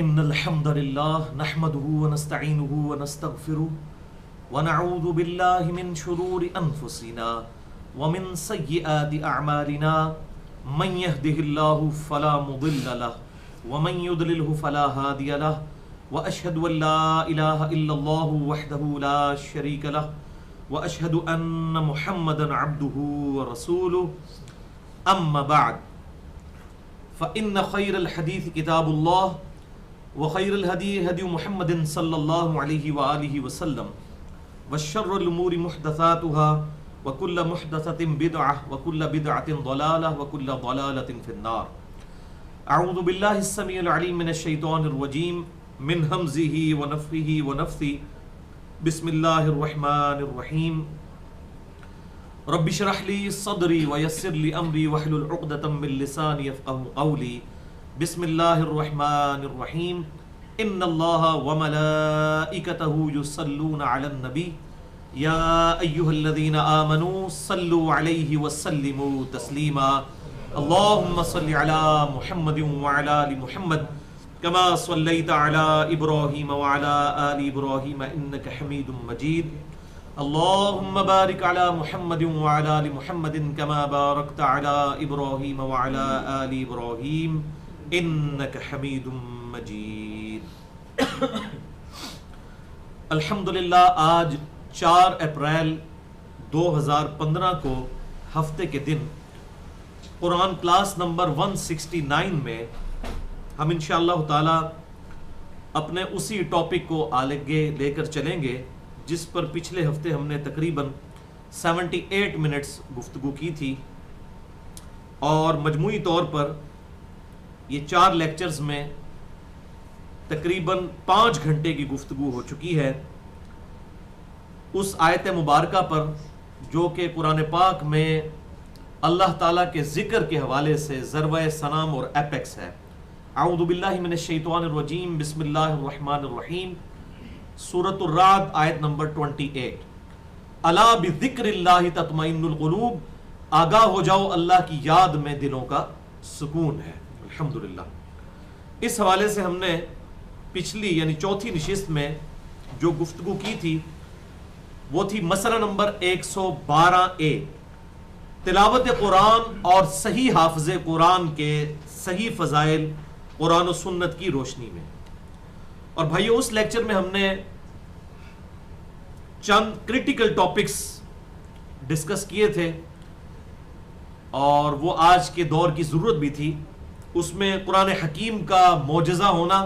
ان الحمد لله نحمده ونستعينه ونستغفره ونعوذ بالله من شرور انفسنا ومن سيئات اعمالنا من يهده الله فلا مضل له ومن يضلله فلا هادي له واشهد ان لا اله الا الله وحده لا شريك له واشهد ان محمدا عبده ورسوله اما بعد فان خير الحديث كتاب الله وخير الهدي هدي محمد صلى الله عليه وآله وسلم وشر الأمور محدثاتها وكل محدثة بدعة وكل بدعة ضلالة وكل ضلالة في النار. أعوذ بالله السميع العليم من الشيطان الرجيم من همزه ونفخه ونفثه. بسم الله الرحمن الرحيم. رب اشرح لي صدري ويسر لي أمري واحلل عقدة من لساني يفقهوا قولي. بسم اللہ الرحمن الرحیم. ان اللہ وملائکتہ یصلون علی النبی یا ایہا الذین آمنوا صلوا علیہ وسلموا تسلیما. اللہم صل علی محمد وعلی آل محمد کما صلیت علی ابراہیم وعلی آل ابراہیم انک حمید مجید. اللہم بارک علی محمد وعلی آل محمد کما بارکت علی ابراہیم وعلی آل ابراہیم انک حمید مجید. الحمدللہ آج 4 اپریل 2015 کو ہفتے کے دن قرآن کلاس نمبر 169 میں ہم انشاءاللہ تعالی اپنے اسی ٹاپک کو آگے لے کر چلیں گے جس پر پچھلے ہفتے ہم نے تقریباً 78 منٹس گفتگو کی تھی، اور مجموعی طور پر یہ 4 لیکچرز میں تقریباً 5 گھنٹے کی گفتگو ہو چکی ہے اس آیت مبارکہ پر جو کہ قرآن پاک میں اللہ تعالیٰ کے ذکر کے حوالے سے ضربہ سنام اور ایپیکس ہے. اعوذ باللہ من الشیطان الرجیم. بسم اللہ الرحمن الرحیم. سورۃ الرعد آیت نمبر 28. الا بذکر اللہ تطمئن القلوب. آگاہ ہو جاؤ، اللہ کی یاد میں دلوں کا سکون ہے. الحمدللہ. اس حوالے سے ہم نے پچھلی یعنی چوتھی نشست میں جو گفتگو کی تھی وہ تھی مسئلہ نمبر 112A، تلاوت قرآن اور صحیح حافظ قرآن کے صحیح فضائل قرآن و سنت کی روشنی میں. اور بھائیو اس لیکچر میں ہم نے چند کریٹیکل ٹاپکس ڈسکس کیے تھے اور وہ آج کے دور کی ضرورت بھی تھی. اس میں قرآن حکیم کا معجزہ ہونا،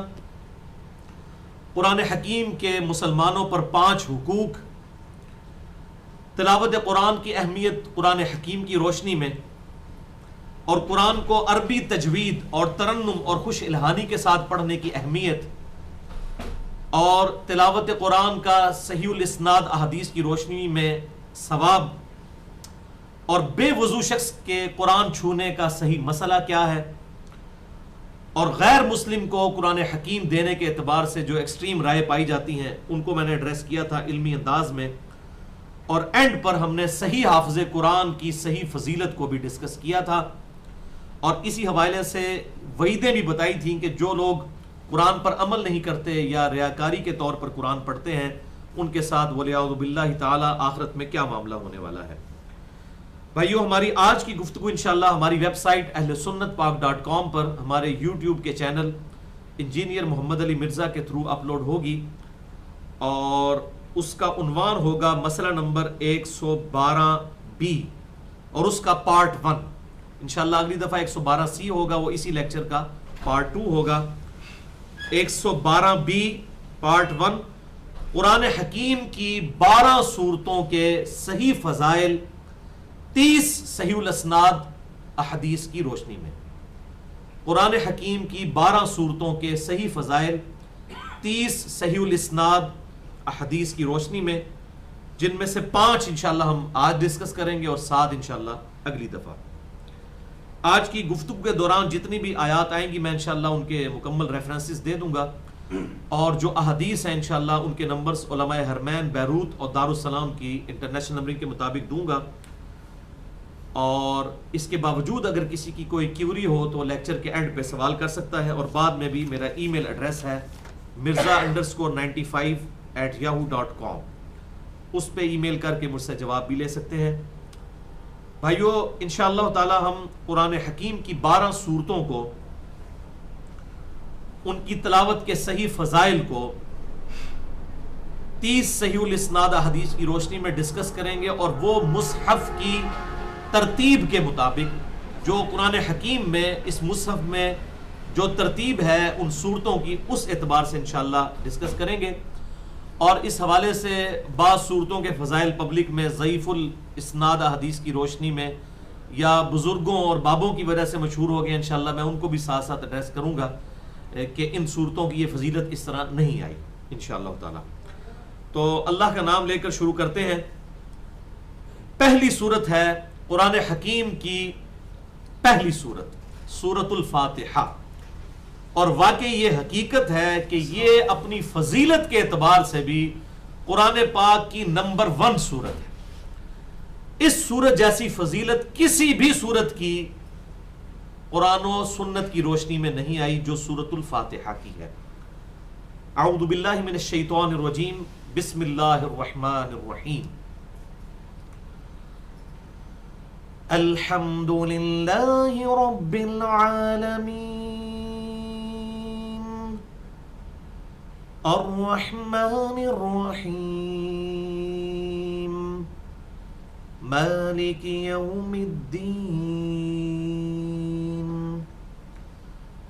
قرآن حکیم کے مسلمانوں پر 5 حقوق، تلاوت قرآن کی اہمیت قرآن حکیم کی روشنی میں، اور قرآن کو عربی تجوید اور ترنم اور خوش الہانی کے ساتھ پڑھنے کی اہمیت، اور تلاوت قرآن کا صحیح الاسناد احادیث کی روشنی میں ثواب، اور بے وضو شخص کے قرآن چھونے کا صحیح مسئلہ کیا ہے، اور غیر مسلم کو قرآن حکیم دینے کے اعتبار سے جو ایکسٹریم رائے پائی جاتی ہیں ان کو میں نے ایڈریس کیا تھا علمی انداز میں. اور اینڈ پر ہم نے صحیح حافظ قرآن کی صحیح فضیلت کو بھی ڈسکس کیا تھا، اور اسی حوالے سے وعیدیں بھی بتائی تھیں کہ جو لوگ قرآن پر عمل نہیں کرتے یا ریاکاری کے طور پر قرآن پڑھتے ہیں ان کے ساتھ وَلِعَوْذُ بِاللَّهِ تعالی آخرت میں کیا معاملہ ہونے والا ہے. بھائیو ہماری آج کی گفتگو انشاءاللہ ہماری ویب سائٹ اہلسنتپاک.com پر ہمارے یوٹیوب کے چینل انجینئر محمد علی مرزا کے تھرو اپلوڈ ہوگی، اور اس کا عنوان ہوگا مسئلہ نمبر 112B اور اس کا پارٹ 1. انشاءاللہ اگلی دفعہ 112C ہوگا، وہ اسی لیکچر کا پارٹ 2 ہوگا. 112B پارٹ 1، قرآن حکیم کی 12 سورتوں کے صحیح فضائل 30 صحیح الاسناد احادیث کی روشنی میں. قرآن حکیم کی 12 سورتوں کے صحیح فضائل 30 صحیح الاسناد احادیث کی روشنی میں، جن میں سے 5 انشاءاللہ ہم آج ڈسکس کریں گے اور 7 انشاءاللہ اگلی دفعہ. آج کی گفتگو کے دوران جتنی بھی آیات آئیں گی میں انشاءاللہ ان کے مکمل ریفرنسز دے دوں گا، اور جو احادیث ہیں انشاءاللہ ان کے نمبرز علماء حرمین بیروت اور دارالسلام کی انٹرنیشنل نمبرنگ کے مطابق دوں گا. اور اس کے باوجود اگر کسی کی کوئی کیوری ہو تو لیکچر کے اینڈ پہ سوال کر سکتا ہے، اور بعد میں بھی میرا ای میل ایڈریس ہے mirza_95@yahoo.com، اس پہ ای میل کر کے مجھ سے جواب بھی لے سکتے ہیں۔ بھائیو انشاءاللہ تعالی ہم قرآن حکیم کی 12 سورتوں کو، ان کی تلاوت کے صحیح فضائل کو 30 صحیح الاسناد حدیث کی روشنی میں ڈسکس کریں گے، اور وہ مصحف کی ترتیب کے مطابق جو قرآن حکیم میں اس مصحف میں جو ترتیب ہے ان صورتوں کی، اس اعتبار سے انشاءاللہ ڈسکس کریں گے۔ اور اس حوالے سے بعض صورتوں کے فضائل پبلک میں ضعیف الاسناد حدیث کی روشنی میں یا بزرگوں اور بابوں کی وجہ سے مشہور ہو گئے، انشاءاللہ میں ان کو بھی ساتھ ساتھ ایڈریس کروں گا کہ ان صورتوں کی یہ فضیلت اس طرح نہیں آئی انشاءاللہ تعالی۔ تو اللہ کا نام لے کر شروع کرتے ہیں۔ پہلی صورت ہے قرآن حکیم کی پہلی صورت، سورۃ الفاتحہ، اور واقعی یہ حقیقت ہے کہ یہ اپنی فضیلت کے اعتبار سے بھی قرآن پاک کی نمبر 1 صورت ہے۔ اس صورت جیسی فضیلت کسی بھی صورت کی قرآن و سنت کی روشنی میں نہیں آئی جو سورۃ الفاتحہ کی ہے۔ اعوذ باللہ من الشیطان الرجیم، بسم اللہ الرحمن الرحیم۔ الحمد للہ رب العالمین، الرحمن الرحیم، مالک یوم الدین،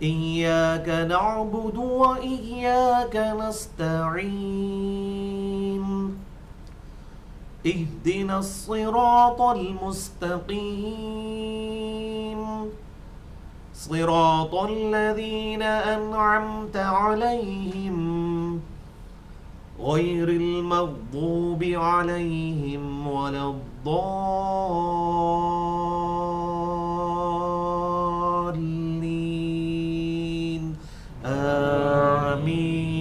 ایاک نعبد و ایاک نستعین، اهدنا الصراط المستقيم، صراط الذين أنعمت عليهم غير المغضوب عليهم ولا الضالين، آمين۔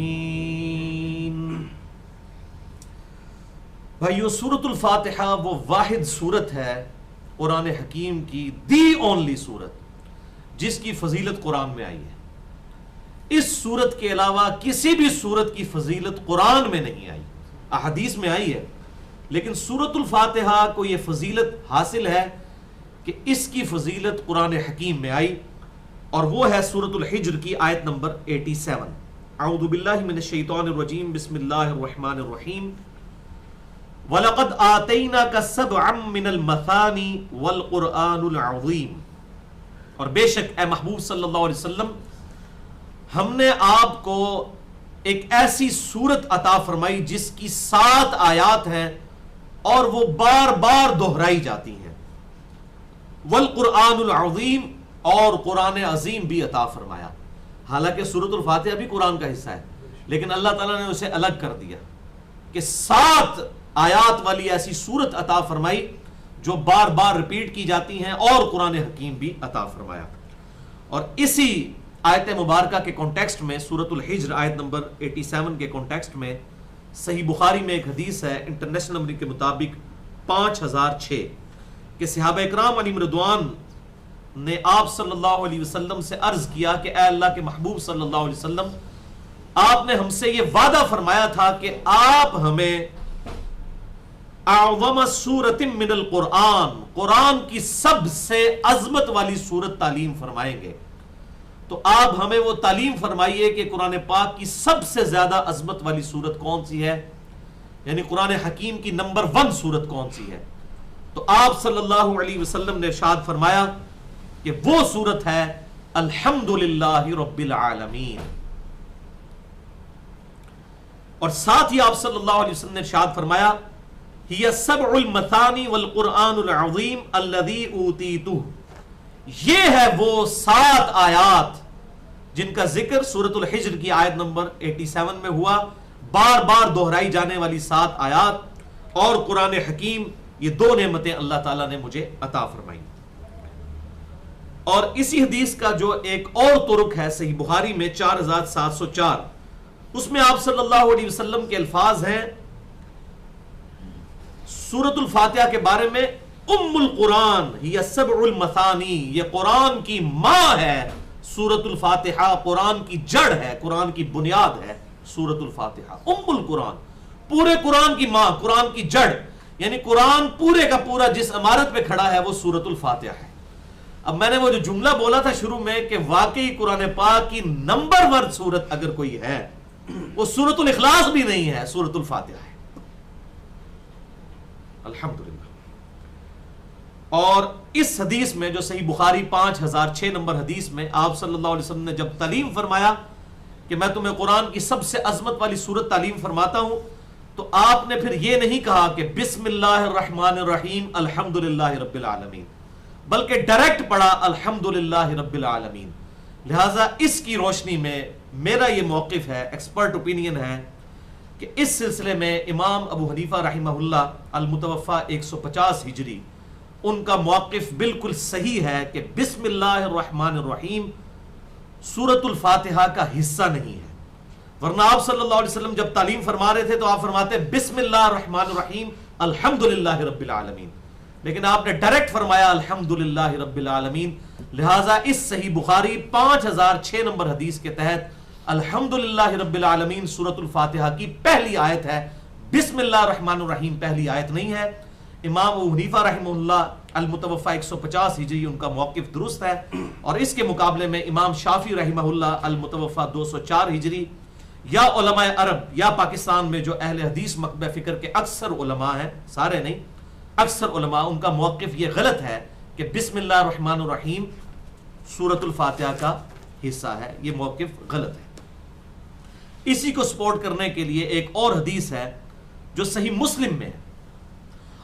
بھائیو سورۃ الفاتحہ وہ واحد صورت ہے قرآن حکیم کی، دی اونلی صورت جس کی فضیلت قرآن میں آئی ہے۔ اس صورت کے علاوہ کسی بھی صورت کی فضیلت قرآن میں نہیں آئی، احادیث میں آئی ہے، لیکن سورۃ الفاتحہ کو یہ فضیلت حاصل ہے کہ اس کی فضیلت قرآن حکیم میں آئی، اور وہ ہے سورۃ الحجر کی آیت نمبر 87۔ اعوذ باللہ من الشیطان الرجیم، بسم اللہ الرحمن الرحیم۔ وَلَقَدْ آتَيْنَاكَ سَبْعًا مِّنَ الْمَثَانِي وَالْقُرْآنُ الْعَظِيمُ، اور بے شک اے محبوب صلی اللہ علیہ وسلم ہم نے آپ کو ایک ایسی سورت عطا فرمائی جس کی 7 آیات ہیں اور وہ بار بار دہرائی جاتی ہیں، وَالْقُرْآنُ الْعَظِيمُ، اور قرآن عظیم بھی عطا فرمایا۔ حالانکہ سورۃ الفاتحہ بھی قرآن کا حصہ ہے، لیکن اللہ تعالیٰ نے اسے الگ کر دیا کہ 7 آیات والی ایسی سورت عطا فرمائی جو بار بار ریپیٹ کی جاتی ہیں، اور قرآن حکیم بھی عطا فرمایا۔ اور اسی آیت مبارکہ کے کانٹیکسٹ میں سورۃ الحجر آیت نمبر 87 کے کانٹیکسٹ میں صحیح بخاری میں ایک حدیث ہے انٹرنیشنل نمبر کے مطابق 5006 کہ صحابہ اکرام علیہم رضوان نے آپ صلی اللہ علیہ وسلم سے عرض کیا کہ اے اللہ کے محبوب صلی اللہ علیہ وسلم، آپ نے ہم سے یہ وعدہ فرمایا تھا کہ آپ ہمیں اعظم سورۃ من القرآن، قرآن کی سب سے عظمت والی سورت تعلیم فرمائیں گے، تو آپ ہمیں وہ تعلیم فرمائیے کہ قرآن پاک کی سب سے زیادہ عظمت والی سورت کون سی ہے، یعنی قرآن حکیم کی نمبر 1 سورت کون سی ہے۔ تو آپ صلی اللہ علیہ وسلم نے ارشاد فرمایا کہ وہ سورت ہے الحمدللہ رب العالمین، اور ساتھ ہی آپ صلی اللہ علیہ وسلم نے ارشاد فرمایا ہی سبع المثانی والقرآن العظیم الذی اوتیتہ، یہ ہے وہ 7 آیات جن کا ذکر سورۃ الحجر کی آیت نمبر 87 میں ہوا، بار بار دہرائی جانے والی 7 آیات اور قرآن حکیم، یہ 2 نعمتیں اللہ تعالیٰ نے مجھے عطا فرمائی۔ اور اسی حدیث کا جو ایک اور طرق ہے صحیح بخاری میں 4704، اس میں آپ صلی اللہ علیہ وسلم کے الفاظ ہیں سورۃ الفاتحہ کے بارے میں ام القرآن ہی سبع المثانی، یہ قرآن کی ماں ہے سورۃ الفاتحہ، قرآن کی جڑ ہے، قرآن کی بنیاد ہے سورۃ الفاتحہ۔ ام القرآن، پورے قرآن کی ماں، قرآن کی جڑ، یعنی قرآن پورے کا پورا جس عمارت پہ کھڑا ہے وہ سورۃ الفاتحہ ہے۔ اب میں نے وہ جو جملہ بولا تھا شروع میں کہ واقعی قرآن پاک کی نمبر 1 سورت اگر کوئی ہے وہ سورۃ الاخلاص بھی نہیں ہے، سورۃ الفاتحہ ہے، الحمدللہ۔ اور اس حدیث میں جو صحیح بخاری 5006 نمبر حدیث میں آپ صلی اللہ علیہ وسلم نے جب تعلیم فرمایا کہ میں تمہیں قرآن کی سب سے عظمت والی سورت تعلیم فرماتا ہوں، تو آپ نے پھر یہ نہیں کہا کہ بسم اللہ الرحمن الرحیم الحمدللہ رب العالمین، بلکہ ڈائریکٹ پڑھا الحمدللہ رب العالمین۔ لہٰذا اس کی روشنی میں میرا یہ موقف ہے، ایکسپرٹ اوپینین ہے، کہ اس سلسلے میں امام ابو حنیفہ رحمہ اللہ المتوفہ 150 ہجری، ان کا موقف بالکل صحیح ہے کہ بسم اللہ الرحمن الرحیم سورۃ الفاتحہ کا حصہ نہیں ہے۔ ورنہ آپ صلی اللہ علیہ وسلم جب تعلیم فرما رہے تھے تو آپ فرماتے بسم اللہ الرحمن الرحیم الحمدللہ رب العالمین، لیکن آپ نے ڈائریکٹ فرمایا الحمدللہ رب العالمین۔ لہٰذا اس صحیح بخاری 5006 نمبر حدیث کے تحت الحمدللہ رب العالمین سورۃ الفاتحہ کی پہلی آیت ہے، بسم اللہ الرحمن الرحیم پہلی آیت نہیں ہے۔ امام ابو حنیفہ رحمہ اللہ المتوفہ 150 ہجری ان کا موقف درست ہے، اور اس کے مقابلے میں امام شافعی رحمہ اللہ المتوفہ 204 ہجری، یا علماء عرب یا پاکستان میں جو اہل حدیث مکتبہ فکر کے اکثر علماء ہیں، سارے نہیں، اکثر علماء، ان کا موقف یہ غلط ہے کہ بسم اللہ الرحمن الرحیم سورۃ الفاتحہ کا حصہ ہے، یہ موقف غلط ہے۔ اسی کو سپورٹ کرنے کے لیے ایک اور حدیث ہے جو صحیح مسلم میں ہے،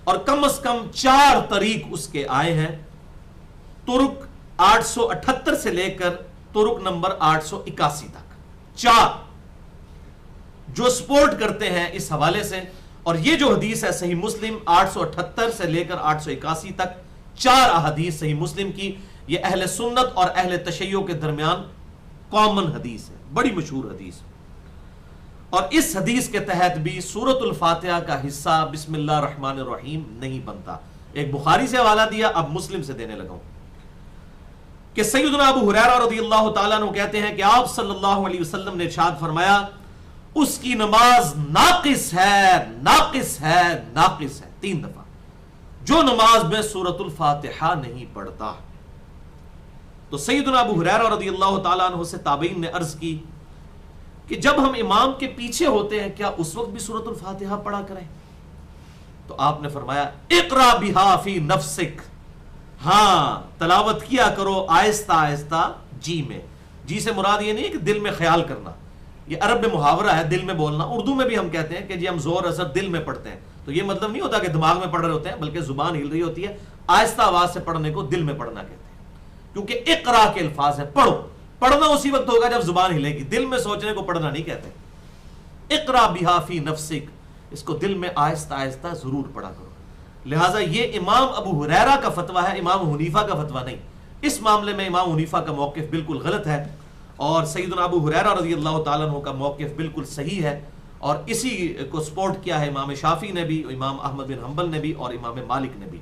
اور کم از کم 4 طریق اس کے آئے ہیں، ترک 878 سے لے کر ترک نمبر 881 تک، 4 جو سپورٹ کرتے ہیں اس حوالے سے۔ اور یہ جو حدیث ہے صحیح مسلم 878 سے لے کر 881 تک، 4 احادیث صحیح مسلم کی، یہ اہل سنت اور اہل تشیع کے درمیان کامن حدیث ہے، بڑی مشہور حدیث۔ اور اس حدیث کے تحت بھی سورۃ الفاتحہ کا حصہ بسم اللہ الرحمن الرحیم نہیں بنتا۔ ایک بخاری سے حوالہ دیا، اب مسلم سے دینے لگا ہوں کہ سیدنا ابو ہریرہ رضی اللہ تعالیٰ عنہ کہتے ہیں کہ آپ صلی اللہ علیہ وسلم نے ارشاد فرمایا اس کی نماز ناقص ہے، ناقص ہے، ناقص ہے، 3 دفعہ، جو نماز میں سورۃ الفاتحہ نہیں پڑھتا۔ تو سیدنا ابو ہریرہ رضی اللہ تعالیٰ عنہ سے تابعین نے عرض کی کہ جب ہم امام کے پیچھے ہوتے ہیں کیا اس وقت بھی سورۃ الفاتحہ پڑھا کریں؟ تو آپ نے فرمایا اقرا بہا فی نفسک، ہاں تلاوت کیا کرو آہستہ آہستہ جی میں۔ جی سے مراد یہ نہیں ہے کہ دل میں خیال کرنا، یہ عرب میں محاورہ ہے دل میں بولنا۔ اردو میں بھی ہم کہتے ہیں کہ جی ہم زور اثر دل میں پڑھتے ہیں، تو یہ مطلب نہیں ہوتا کہ دماغ میں پڑھ رہے ہوتے ہیں، بلکہ زبان ہل رہی ہوتی ہے، آہستہ آواز سے پڑھنے کو دل میں پڑھنا کہتے ہیں، کیونکہ اقرا کے الفاظ ہے، پڑھو۔ پڑھنا اسی وقت ہوگا جب زبان ہلے گی، دل میں سوچنے کو پڑھنا نہیں کہتے۔ اقرا بہا فی نفسک، اس کو دل میں آہستہ آہستہ ضرور پڑھا کرو۔ لہٰذا یہ امام ابو ہریرہ کا فتویٰ ہے، امام حنیفہ کا فتویٰ نہیں۔ اس معاملے میں امام حنیفہ کا موقف بالکل غلط ہے، اور سیدنا ابو ہریرہ رضی اللہ تعالیٰ عنہ کا موقف بالکل صحیح ہے، اور اسی کو سپورٹ کیا ہے امام شافعی نے بھی، امام احمد بن حنبل نے بھی، اور امام مالک نے بھی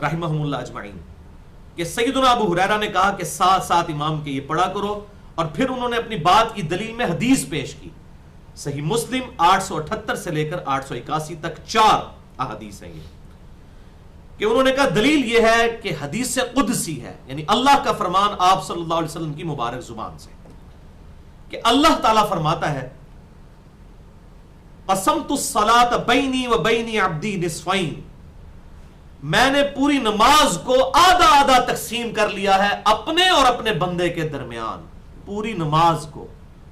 رحمہم اللہ اجمعین، کہ سیدنا ابو ہریرہ نے کہا کہ ساتھ ساتھ امام کے یہ پڑھا کرو، اور پھر انہوں نے اپنی بات کی دلیل میں حدیث پیش کی۔ صحیح مسلم 878 سے لے کر 881 تک 4 احادیث ہیں یہ، کہ انہوں نے کہا دلیل یہ ہے کہ حدیث قدسی ہے، یعنی اللہ کا فرمان آپ صلی اللہ علیہ وسلم کی مبارک زبان سے، کہ اللہ تعالیٰ فرماتا ہے قسمت الصلاۃ بینی و بین عبدی نصفین، میں نے پوری نماز کو آدھا آدھا تقسیم کر لیا ہے اپنے اور اپنے بندے کے درمیان، پوری نماز کو۔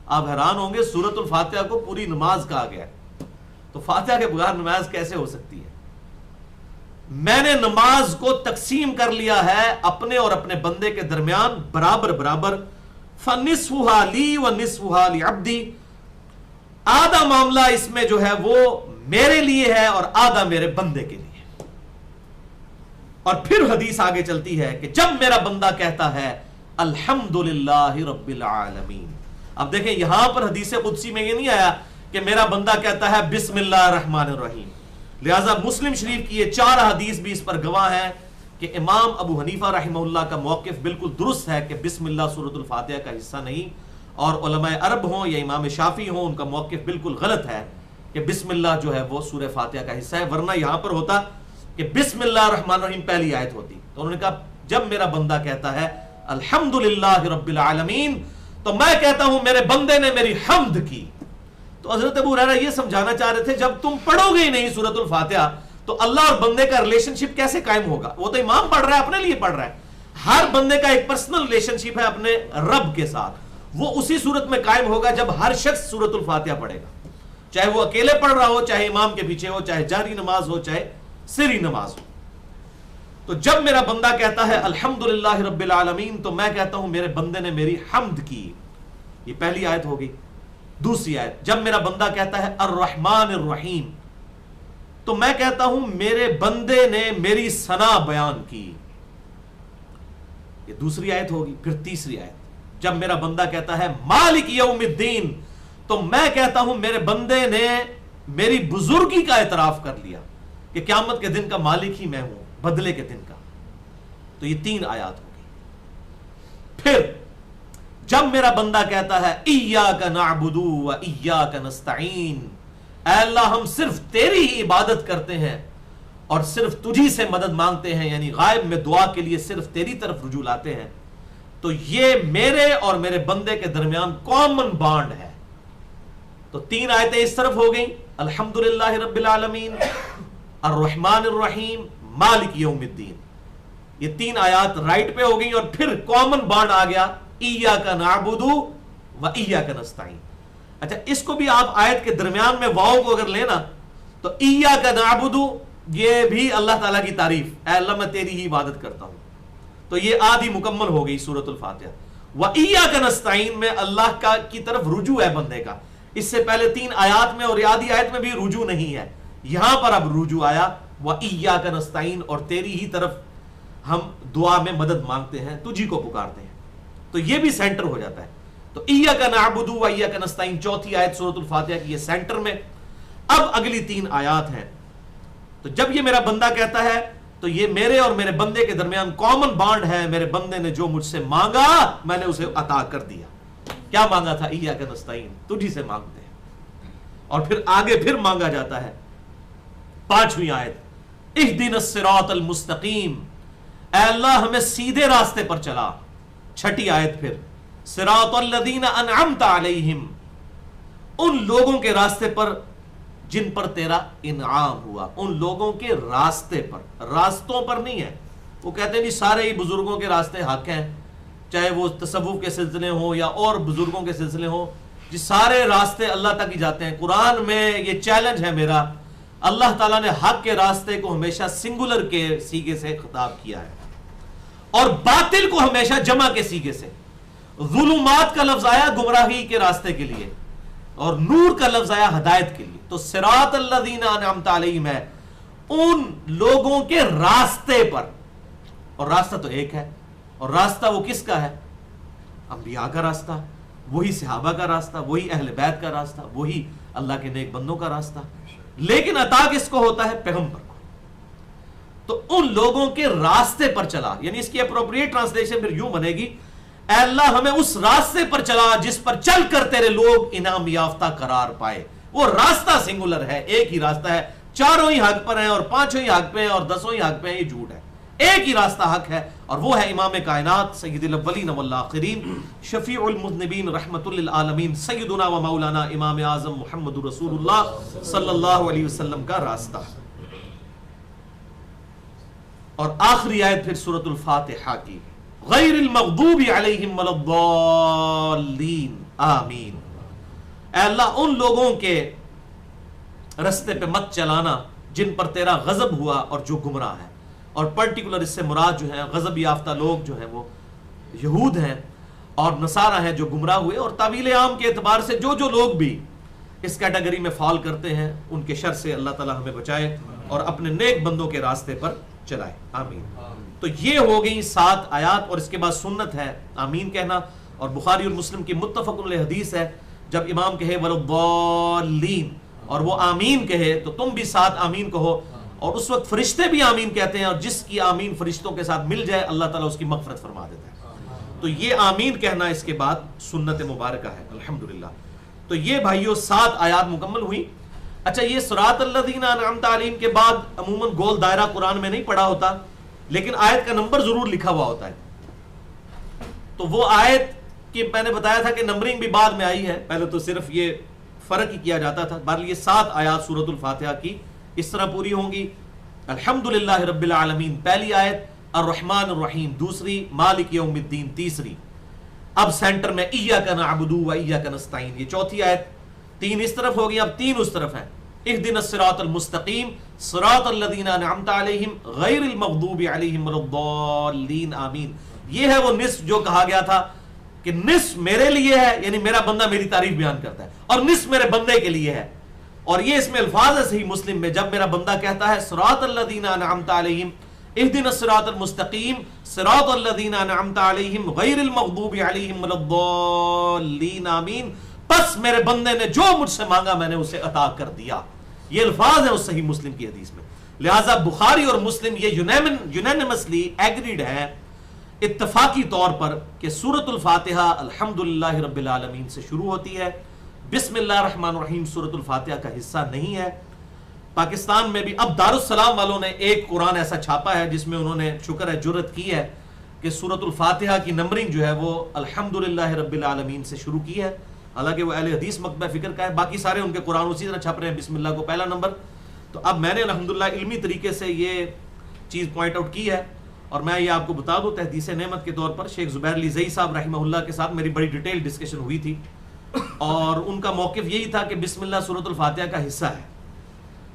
آپ حیران ہوں گے سورۃ الفاتحہ کو پوری نماز کہا گیا ہے، تو فاتحہ کے بغیر نماز کیسے ہو سکتی ہے؟ میں نے نماز کو تقسیم کر لیا ہے اپنے اور اپنے بندے کے درمیان برابر برابر، فَنِصْفُهَا لِي وَنِصْفُهَا لِعَبْدِي، آدھا معاملہ اس میں جو ہے وہ میرے لیے ہے اور آدھا میرے بندے کے لیے۔ اور پھر حدیث آگے چلتی ہے کہ جب میرا بندہ کہتا ہے الحمدللہ رب العالمین، اب دیکھیں یہاں پر حدیث قدسی میں یہ نہیں آیا کہ میرا بندہ کہتا ہے بسم اللہ الرحمن الرحیم، لہٰذا مسلم شریف کی یہ 4 حدیث بھی اس پر گواہ ہے کہ امام ابو حنیفہ رحمہ اللہ کا موقف بالکل درست ہے کہ بسم اللہ سورۃ الفاتحہ کا حصہ نہیں، اور علماء عرب ہوں یا امام شافعی ہوں ان کا موقف بالکل غلط ہے کہ بسم اللہ جو ہے وہ سورہ فاتحہ کا حصہ ہے، ورنہ یہاں پر ہوتا کہ بسم اللہ الرحمن الرحیم پہلی آیت ہوتی۔ تو انہوں نے کہا جب میرا بندہ کہتا ہے الحمدللہ رب العالمین تو میں کہتا ہوں میرے بندے نے میری حمد کی۔ تو حضرت ابو ہریرہ یہ سمجھانا چاہ رہے تھے جب تم پڑھو گے ہی نہیں سورۃ الفاتحہ تو اللہ اور بندے کا ریلیشن شپ کیسے قائم ہوگا؟ وہ تو امام پڑھ رہا ہے، اپنے لیے پڑھ رہا ہے، ہر بندے کا ایک پرسنل ریلیشن شپ ہے اپنے رب کے ساتھ، وہ اسی صورت میں قائم ہوگا جب ہر شخص سورۃ الفاتحہ پڑھے گا، چاہے وہ اکیلے پڑھ رہا ہو، چاہے امام کے پیچھے ہو، چاہے جاری نماز ہو، چاہے سری نماز ہو۔ تو جب میرا بندہ کہتا ہے الحمدللہ رب العالمین تو میں کہتا ہوں میرے بندے نے میری حمد کی، یہ پہلی آیت ہوگی۔ دوسری آیت جب میرا بندہ کہتا ہے الرحمن الرحیم تو میں کہتا ہوں میرے بندے نے میری ثنا بیان کی، یہ دوسری آیت ہوگی۔ پھر تیسری آیت جب میرا بندہ کہتا ہے مالک یوم الدین تو میں کہتا ہوں میرے بندے نے میری بزرگی کا اعتراف کر لیا کہ قیامت کے دن کا مالک ہی میں ہوں، بدلے کے دن کا۔ تو یہ 3 آیات ہوگی۔ پھر جب میرا بندہ کہتا ہے ایاک نعبد و ایاک نستعین، اے اللہ ہم صرف تیری ہی عبادت کرتے ہیں اور صرف تجھی سے مدد مانگتے ہیں، یعنی غائب میں دعا کے لیے صرف تیری طرف رجوع لاتے ہیں، تو یہ میرے اور میرے بندے کے درمیان کامن بانڈ ہے۔ تو 3 آیتیں اس طرف ہو گئیں، الحمدللہ رب العالمین، الرحمن الرحیم، مالک یوم الدین، یہ 3 آیات رائٹ پہ ہو گئی، اور پھر کامن بانڈ آ گیا ایاک نعبد و ایاک نستعین۔ اچھا اس کو بھی آپ آیت کے درمیان میں واو کو اگر لینا تو ایاک نعبد یہ بھی اللہ تعالیٰ کی تعریف، اے اللہ میں تیری ہی عبادت کرتا ہوں، تو یہ آدھی مکمل ہو گئی سورۃ الفاتحہ۔ و ایاک نستعین میں اللہ کا کی طرف رجوع ہے بندے کا، اس سے پہلے 3 آیات میں اور آدھی آیت میں بھی رجوع نہیں ہے، یہاں پر اب رجوع آیا و ایاک نستعین، اور تیری ہی طرف ہم دعا میں مدد مانگتے ہیں، تجھی کو پکارتے ہیں، تو یہ بھی سینٹر ہو جاتا ہے۔ تو ایاک نعبد و ایاک نستعین 4تھی آیت سورۃ الفاتحہ کی، یہ سینٹر میں۔ اب اگلی 3 آیات ہیں، تو جب یہ میرا بندہ کہتا ہے تو یہ میرے اور میرے بندے کے درمیان کامن بانڈ ہے، میرے بندے نے جو مجھ سے مانگا میں نے اسے عطا کر دیا۔ کیا مانگا تھا؟ ایاک نستعین، تجھی سے مانگتے ہیں، اور پھر آگے پھر مانگا جاتا ہے۔ 5ویں آیت اہدنا الصراط المستقیم، اے اللہ ہمیں سیدھے راستے پر چلا۔ 6ٹھی آیت پھر صراط الذین انعمت علیہم، ان لوگوں کے راستے پر جن پر تیرا انعام ہوا، ان لوگوں کے راستے پر، راستوں پر نہیں ہے۔ وہ کہتے ہیں نہیں سارے ہی بزرگوں کے راستے حق ہیں، چاہے وہ تصوف کے سلسلے ہوں یا اور بزرگوں کے سلسلے ہوں، جی سارے راستے اللہ تک ہی جاتے ہیں۔ قرآن میں یہ چیلنج ہے میرا، اللہ تعالیٰ نے حق کے راستے کو ہمیشہ سنگولر کے سیغے سے خطاب کیا ہے، اور باطل کو ہمیشہ جمع کے سیغے سے۔ ظلمات کا لفظ آیا گمراہی کے راستے کے لیے، اور نور کا لفظ آیا ہدایت کے لیے۔ تو صراط الذین انعمت علیہم ہے ان لوگوں کے راستے پر، اور راستہ تو ایک ہے، اور راستہ وہ کس کا ہے؟ انبیاء کا راستہ، وہی صحابہ کا راستہ، وہی اہل بیت کا راستہ، وہی اللہ کے نیک بندوں کا راستہ، لیکن عطا کس کو ہوتا ہے؟ پیغمبر کو۔ تو ان لوگوں کے راستے پر چلا، یعنی اس کی اپروپریٹ ٹرانسلیشن پھر یوں بنے گی اے اللہ ہمیں اس راستے پر چلا جس پر چل کر تیرے لوگ انعام یافتہ قرار پائے۔ وہ راستہ سنگولر ہے، ایک ہی راستہ ہے، 4 ہی حق پر ہیں اور 5 ہی حق پہ ہیں اور 10 ہی حق پہ ہیں، یہ جھوٹ ہے، ایک ہی راستہ حق ہے، اور وہ ہے امام کائنات سید الاولین والآخرین شفیع المذنبین رحمت للعالمین سیدنا و مولانا امام اعظم محمد رسول اللہ صلی اللہ علیہ وسلم کا راستہ۔ اور آخری آیت پھر سورۃ الفاتحہ کی، غیر المغضوب علیہم ولا الضالین آمین، اے اللہ ان لوگوں کے رستے پہ مت چلانا جن پر تیرا غضب ہوا اور جو گمراہ ہے، اور پرٹیکولر اس سے مراد جو ہیں غضب یافتہ لوگ جو ہیں وہ یہود ہیں اور نصارہ ہیں جو گمراہ ہوئے، اور تعویل عام کے اعتبار سے جو لوگ بھی اس کیٹیگری میں فال کرتے ہیں ان کے شر سے اللہ تعالی ہمیں بچائے اور اپنے نیک بندوں کے راستے پر چلائے، آمین۔ تو یہ ہو گئی 7 آیات، اور اس کے بعد سنت ہے آمین کہنا، اور بخاری اور مسلم کی متفق علیہ حدیث ہے جب امام کہے ولا الضالین اور وہ آمین کہے تو تم بھی ساتھ آمین کہو، اور اس وقت فرشتے بھی آمین کہتے ہیں، اور جس کی آمین فرشتوں کے ساتھ مل جائے اللہ تعالیٰ اس کی مغفرت فرما دیتا ہے۔ تو یہ آمین کہنا اس کے بعد سنت مبارکہ ہے الحمدللہ۔ تو یہ بھائیوں 7 آیات مکمل ہوئی۔ اچھا، یہ صراط الذین انعمت علیہم کے بعد عموماً گول دائرہ قرآن میں نہیں پڑھا ہوتا، لیکن آیت کا نمبر ضرور لکھا ہوا ہوتا ہے۔ تو وہ آیت کہ میں نے بتایا تھا کہ نمبرنگ بھی بعد میں آئی ہے، پہلے تو صرف یہ فرق ہی کیا جاتا تھا۔ بہرحال یہ 7 آیات سورۃ الفاتحہ کی اس طرح پوری ہوں گی۔ الحمدللہ رب العالمین پہلی آیت، الرحمن الرحیم دوسری، مالک یوم الدین تیسری، اب سینٹر میں ایاک نعبد و ایاک نستعین یہ چوتھی آیت۔ 3 اس طرف ہو گئی، اب 3 اس طرف ہیں۔ اہدنا الصراط المستقیم صراط الذین انعمت علیہم غیر المغضوب علیہم ولا الضالین آمین۔ یہ ہے وہ نصف جو کہا گیا تھا کہ نصف میرے لیے ہے، یعنی میرا بندہ میری تعریف بیان کرتا ہے، اور نصف میرے بندے کے لیے ہے۔ اور یہ اس میں الفاظ ہے صحیح مسلم میں، جب میرا بندہ کہتا ہے صراط الذین انعمت علیہم اہدنا الصراط المستقیم صراط الذین انعمت علیہم غیر المغضوب علیہم ولا الضالین آمین، پس میرے بندے نے جو مجھ سے مانگا میں نے اسے عطا کر دیا۔ یہ الفاظ ہیں اس صحیح مسلم کی حدیث میں۔ لہٰذا بخاری اور مسلم یہ یونینمسلی ایگریڈ ہے اتفاقی طور پر کہ سورۃ الفاتحہ الحمدللہ رب العالمین سے شروع ہوتی ہے۔ بسم اللہ الرحمن الرحیم سورۃ الفاتحہ کا حصہ نہیں ہے۔ پاکستان میں بھی اب دارالسلام والوں نے ایک قرآن ایسا چھاپا ہے جس میں انہوں نے شکر ہے جرت کی ہے کہ سورۃ الفاتحہ کی نمبرنگ جو ہے وہ الحمدللہ رب العالمین سے شروع کی ہے، حالانکہ وہ اہل حدیث مکتبہ فکر کا ہے۔ باقی سارے ان کے قرآن اسی طرح چھپ رہے ہیں، بسم اللہ کو پہلا نمبر۔ تو اب میں نے الحمدللہ علمی طریقے سے یہ چیز پوائنٹ آؤٹ کی ہے، اور میں یہ آپ کو بتا دوں تحدیث نعمت کے طور پر شیخ زبیر علی زئی صاحب رحمہ اللہ کے ساتھ میری بڑی ڈیٹیل ڈسکشن ہوئی تھی، اور ان کا موقف یہی تھا کہ بسم اللہ سورۃ الفاتحہ کا حصہ ہے۔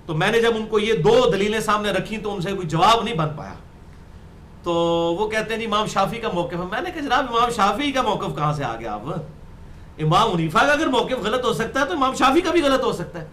تو میں نے جب ان کو یہ 2 دلیلیں سامنے رکھی تو ان سے کوئی جواب نہیں بن پایا۔ تو وہ کہتے ہیں جی امام شافعی کا موقف ہے۔ میں نے کہا جناب امام شافعی کا موقف کہاں سے آ گیا؟ اب امام حنیفہ کا اگر موقف غلط ہو سکتا ہے تو امام شافعی کا بھی غلط ہو سکتا ہے۔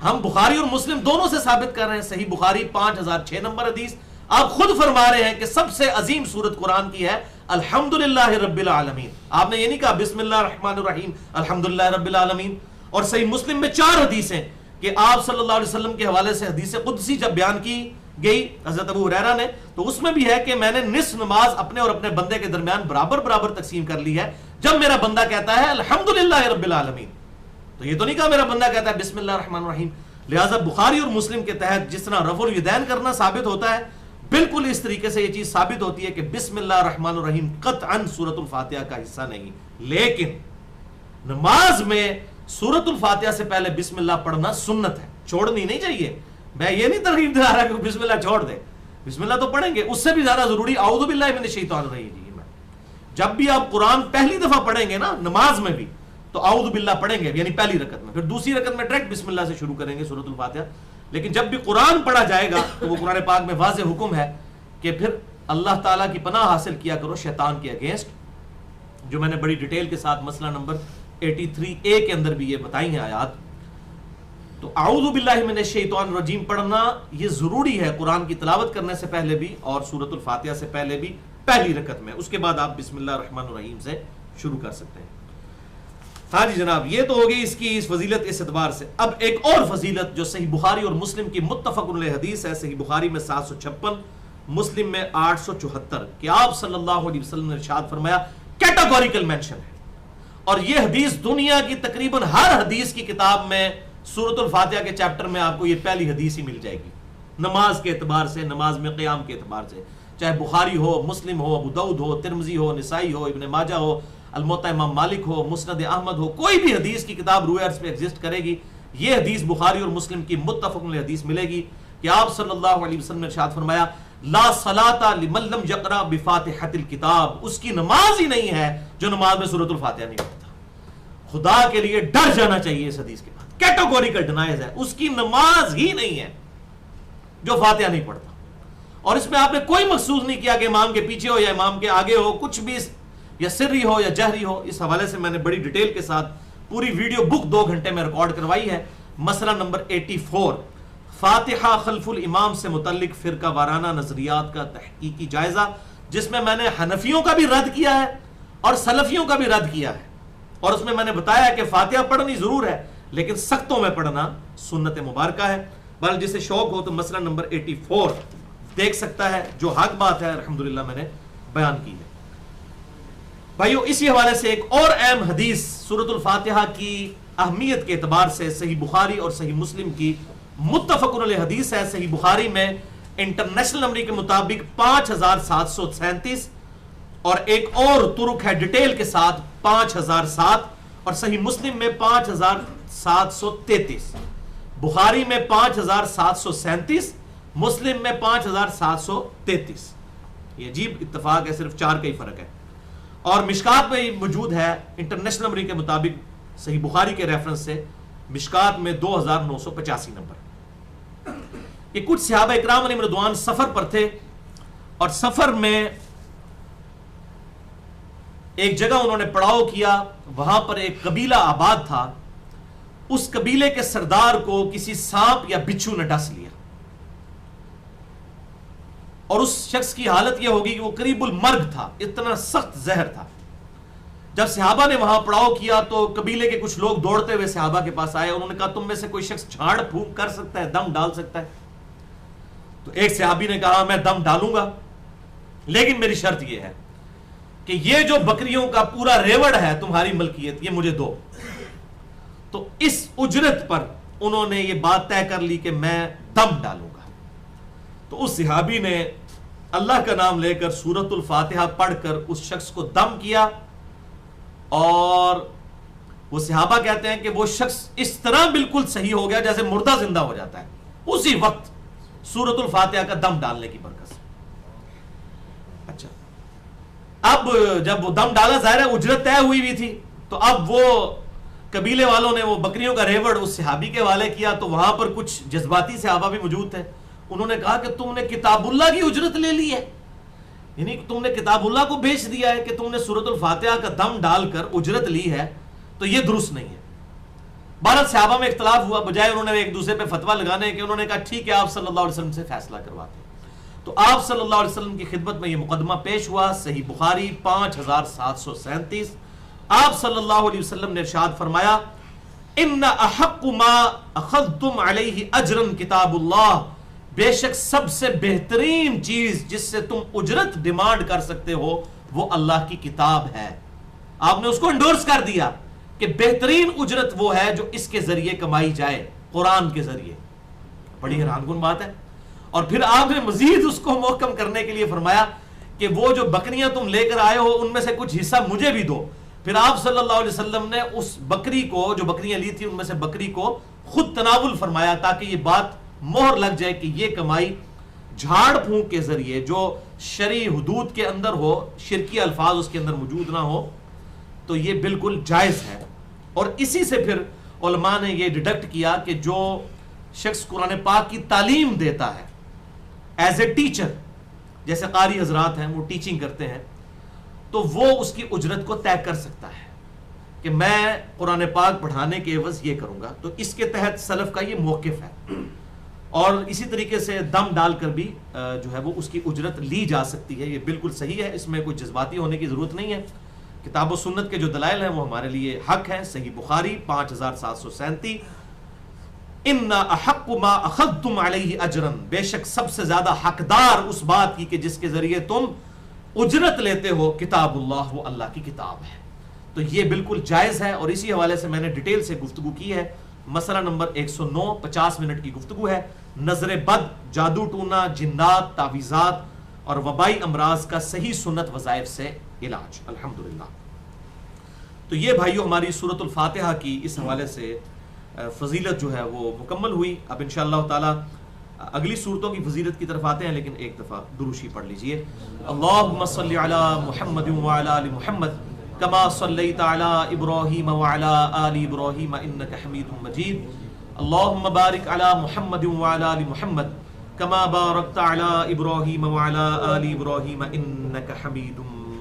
ہم بخاری اور مسلم دونوں سے ثابت کر رہے ہیں، صحیح بخاری 5006 نمبر حدیث، آپ خود فرما رہے ہیں کہ سب سے عظیم سورت قرآن کی ہے الحمدللہ رب العالمین۔ آپ نے یہ نہیں کہا بسم اللہ الرحمن الرحیم الحمدللہ رب العالمین۔ اور صحیح مسلم میں 4 حدیثیں کہ آپ صلی اللہ علیہ وسلم کے حوالے سے حدیث قدسی جب بیان کی گئی حضرت ابو ہریرہ نے، تو اس میں بھی ہے کہ میں نے نصف نماز اپنے اور اپنے بندے کے درمیان برابر برابر تقسیم کر لی ہے جب میرا بندہ کہتا ہے الحمدللہ رب العالمین۔ تو یہ تو نہیں کہا میرا بندہ کہتا ہے بسم اللہ الرحمن الرحیم۔ لہٰذا بخاری اور مسلم کے تحت جس طرح رفع الیدین کرنا ثابت ہوتا ہے، بالکل اس طریقے سے یہ چیز ثابت ہوتی ہے کہ بسم اللہ الرحمن الرحیم قطعاً سورۃ الفاتحہ کا حصہ نہیں۔ لیکن نماز میں سورۃ الفاتحہ سے پہلے بسم اللہ پڑھنا سنت ہے، چھوڑنی نہیں چاہیے۔ میں یہ نہیں ترغیب دلا رہا کہ بسم اللہ چھوڑ دے، بسم اللہ تو پڑھیں گے، اس سے بھی زیادہ ضروری اعوذ باللہ من الشیطان الرجیم۔ جب بھی آپ قرآن پہلی دفعہ پڑھیں گے نا نماز میں بھی تو اعوذ باللہ پڑھیں گے، یعنی پہلی رکعت میں، پھر دوسری رکعت میں ڈائریکٹ بسم اللہ سے شروع کریں گے سورۃ الفاتحہ۔ لیکن جب بھی قرآن پڑھا جائے گا تو وہ قرآن پاک میں واضح حکم ہے کہ پھر اللہ تعالیٰ کی پناہ حاصل کیا کرو شیطان کے اگینسٹ، جو میں نے بڑی ڈیٹیل کے ساتھ مسئلہ نمبر 83A کے اندر بھی یہ بتائی ہیں آیات۔ تو اعوذ باللہ من الشیطان الرجیم پڑھنا یہ ضروری ہے قرآن کی تلاوت کرنے سے پہلے بھی اور سورۃ الفاتحہ سے پہلے بھی پہلی رکعت میں، اس کے بعد آپ بسم اللہ الرحمن الرحیم سے شروع کر سکتے ہیں۔ ہاں جی جناب، یہ تو ہوگی اس کی اس فضیلت اس اعتبار سے۔ اب ایک اور فضیلت جو صحیح بخاری اور مسلم کی متفق علیہ حدیث ہے، صحیح بخاری میں 756، مسلم میں 874، کہ آپ صلی اللہ علیہ وسلم نے ارشاد فرمایا، کیٹاگوریکل مینشن ہے، اور یہ حدیث دنیا کی تقریباً ہر حدیث کی کتاب میں سورۃ الفاتحہ کے چیپٹر میں آپ کو یہ پہلی حدیث ہی مل جائے گی، نماز کے اعتبار سے، نماز میں قیام کے اعتبار سے، چاہے بخاری ہو، مسلم ہو، ابو داؤد ہو، ترمذی ہو، نسائی ہو، ابن ماجہ ہو، الموطا امام مالک ہو، مسند احمد ہو، کوئی بھی حدیث کی کتاب روئے عرض پہ ایگزسٹ کرے گی، یہ حدیث بخاری اور مسلم کی متفق علیہ حدیث ملے گی کہ آپ صلی اللہ علیہ وسلم نے ارشاد فرمایا، لا صلاۃ لمن لم یقرأ بفاتحۃ الکتاب، اس کی نماز ہی نہیں ہے جو نماز میں سورۃ الفاتحہ نہیں پڑھتا۔ خدا کے لیے ڈر جانا چاہیے اس حدیث کے بعد، کیٹاگوریکل ڈینائز ہے، اس کی نماز ہی نہیں ہے جو فاتحہ نہیں پڑھتا۔ اور اس میں آپ نے کوئی مخصوص نہیں کیا کہ امام کے پیچھے ہو یا امام کے آگے ہو، کچھ بھی، یا سری ہو یا جہری ہو۔ اس حوالے سے میں نے بڑی ڈیٹیل کے ساتھ پوری ویڈیو بک 2 گھنٹے میں ریکارڈ کروائی ہے۔ مسئلہ نمبر 84، فاتحہ خلف الامام سے متعلق فرقہ وارانہ نظریات کا تحقیقی جائزہ، جس میں نے حنفیوں کا بھی رد کیا ہے اور سلفیوں کا بھی رد کیا ہے، اور اس میں نے بتایا کہ فاتحہ پڑھنی ضرور ہے، لیکن سختوں میں پڑھنا سنت مبارکہ ہے. بہرحال جسے شوق ہو تو مسئلہ نمبر 84 دیکھ سکتا ہے. جو حق بات ہے الحمدللہ میں نے بیان کی ہے. بھائیو اسی حوالے سے ایک اور اہم حدیث سورۃ الفاتحہ کی اہمیت کے اعتبار سے صحیح بخاری اور صحیح مسلم کی متفق علیہ حدیث ہے. صحیح بخاری میں انٹرنیشنل نمبر کے مطابق 5737 اور ایک اور ترک ہے ڈیٹیل کے ساتھ 5007 اور صحیح مسلم میں 5733. بخاری میں 5737 مسلم میں 5733. یہ عجیب اتفاق ہے, صرف 4 کا ہی فرق ہے. اور مشکات میں موجود ہے انٹرنیشنل نمبر کے مطابق صحیح بخاری کے ریفرنس سے مشکات میں 2985 نمبر. کہ کچھ صحابہ اکرام علیہم رضوان سفر پر تھے اور سفر میں ایک جگہ انہوں نے پڑاؤ کیا. وہاں پر ایک قبیلہ آباد تھا. اس قبیلے کے سردار کو کسی سانپ یا بچھو نے ڈس لیا اور اس شخص کی حالت یہ ہوگی کہ وہ قریب المرگ تھا, اتنا سخت زہر تھا. جب صحابہ نے وہاں پڑاؤ کیا تو قبیلے کے کچھ لوگ دوڑتے ہوئے صحابہ کے پاس آئے. انہوں نے کہا تم میں سے کوئی شخص جھاڑ پھونک کر سکتا ہے, دم ڈال سکتا ہے؟ تو ایک صحابی نے کہا میں دم ڈالوں گا, لیکن میری شرط یہ ہے کہ یہ جو بکریوں کا پورا ریوڑ ہے تمہاری ملکیت یہ مجھے دو. تو اس اجرت پر انہوں نے یہ بات طے کر لی کہ میں دم ڈالوں گا. تو اس صحابی نے اللہ کا نام لے کر سورۃ الفاتحہ پڑھ کر اس شخص کو دم کیا, اور وہ صحابہ کہتے ہیں کہ وہ شخص اس طرح بالکل صحیح ہو گیا جیسے مردہ زندہ ہو جاتا ہے اسی وقت سورۃ الفاتحہ کا دم ڈالنے کی برکت سے. اچھا, اب جب وہ دم ڈالا ظاہر ہے اجرت طے ہوئی بھی تھی, تو اب وہ قبیلے والوں نے وہ بکریوں کا ریوڑ اس صحابی کے حوالے کیا. تو وہاں پر کچھ جذباتی صحابہ بھی موجود تھے. انہوں نے کہا کہ تم نے کتاب اللہ کی اجرت لے لی ہے, یعنی تم نے کتاب اللہ کو بیچ دیا ہے کہ تم نے سورۃ الفاتحہ کا دم ڈال کر اجرت لی ہے, تو یہ درست نہیں ہے. بہرحال صحابہ میں اختلاف ہوا, بجائے انہوں نے ایک دوسرے پہ فتویٰ لگانے کہ انہوں نے کہا ٹھیک ہے آپ صلی اللہ علیہ وسلم سے فیصلہ کرواتے ہیں. تو آپ صلی اللہ علیہ وسلم کی خدمت میں یہ مقدمہ پیش ہوا. صحیح بخاری 5737 آپ صلی اللہ علیہ وسلم نے ارشاد فرمایا ان احق ما اخذتم علیہ اجرا کتاب اللہ, بے شک سب سے بہترین چیز جس سے تم اجرت ڈیمانڈ کر سکتے ہو وہ اللہ کی کتاب ہے. آپ نے اس کو انڈورس کر دیا کہ بہترین اجرت وہ ہے جو اس کے ذریعے کمائی جائے, قرآن کے ذریعے. بڑی حیران کن بات ہے. اور پھر آپ نے مزید اس کو محکم کرنے کے لیے فرمایا کہ وہ جو بکریاں تم لے کر آئے ہو ان میں سے کچھ حصہ مجھے بھی دو. پھر آپ صلی اللہ علیہ وسلم نے اس بکری کو, جو بکریاں لی تھی ان میں سے بکری کو خود تناول فرمایا تاکہ یہ بات مہر لگ جائے کہ یہ کمائی جھاڑ پھونک کے ذریعے جو شرعی حدود کے اندر ہو, شرکی الفاظ اس کے اندر موجود نہ ہو, تو یہ بالکل جائز ہے. اور اسی سے پھر علماء نے یہ ڈیڈکٹ کیا کہ جو شخص قرآن پاک کی تعلیم دیتا ہے ایز اے ٹیچر, جیسے قاری حضرات ہیں وہ ٹیچنگ کرتے ہیں, تو وہ اس کی اجرت کو طے کر سکتا ہے کہ میں قرآن پاک پڑھانے کے عوض یہ کروں گا. تو اس کے تحت سلف کا یہ موقف ہے. اور اسی طریقے سے دم ڈال کر بھی جو ہے وہ اس کی اجرت لی جا سکتی ہے. یہ بالکل صحیح ہے, اس میں کوئی جذباتی ہونے کی ضرورت نہیں ہے. کتاب و سنت کے جو دلائل ہیں وہ ہمارے لیے حق ہیں. صحیح بخاری 5737 ان احق ما اخذتم علیہ اجرا, بے شک سب سے زیادہ حقدار اس بات کی کہ جس کے ذریعے تم اجرت لیتے ہو کتاب اللہ, وہ اللہ کی کتاب ہے. تو یہ بالکل جائز ہے. اور اسی حوالے سے میں نے ڈیٹیل سے گفتگو کی ہے. مسئلہ نمبر 109 50 منٹ کی گفتگو ہے. نظر بد, جادو ٹونا, جنات, تعویذات اور وبائی امراض کا صحیح سنت وظائف سے علاج الحمدللہ. تو یہ بھائیو ہماری سورۃ الفاتحہ کی اس حوالے سے فضیلت جو ہے وہ مکمل ہوئی. اب انشاءاللہ تعالی اگلی صورتوں کی فضیلت کی طرف آتے ہیں, لیکن ایک دفعہ دروشی پڑھ لیجئے. اللہم صلی علی محمد وعلی آل محمد کما صلیت علی ابراہیم وعلی آل ابراہیم انک حمید مجید. اللہم بارک علی محمد وعلی آل محمد کما بارکت علی ابراہیم وعلی آل ابراہیم انک حمید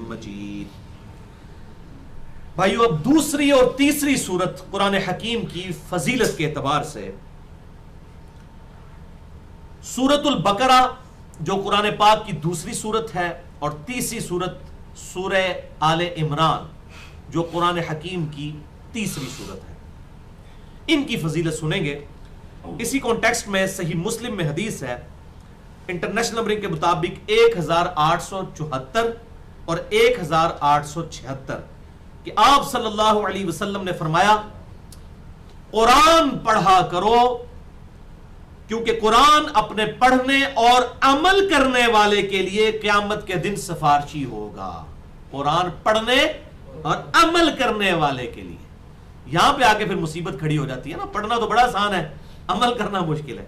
مجید. بھائیو اب دوسری اور تیسری سورت قرآن حکیم کی فضیلت کے اعتبار سے سورۃ البقرہ جو قرآن پاک کی دوسری سورت ہے, اور تیسری سورت سورہ آل عمران جو قرآن حکیم کی تیسری سورت ہے. ان کی فضیلت سنیں گے. اسی کانٹیکسٹ میں صحیح مسلم میں حدیث ہے انٹرنیشنل نمبرنگ کے مطابق 1874 اور 1876 کہ آپ صلی اللہ علیہ وسلم نے فرمایا قرآن پڑھا کرو کیونکہ قرآن اپنے پڑھنے اور عمل کرنے والے کے لیے قیامت کے دن سفارشی ہوگا. قرآن پڑھنے اور عمل کرنے والے کے لیے. یہاں پہ آ کے پھر مصیبت کھڑی ہو جاتی ہے نا. پڑھنا تو بڑا آسان ہے, عمل کرنا مشکل ہے.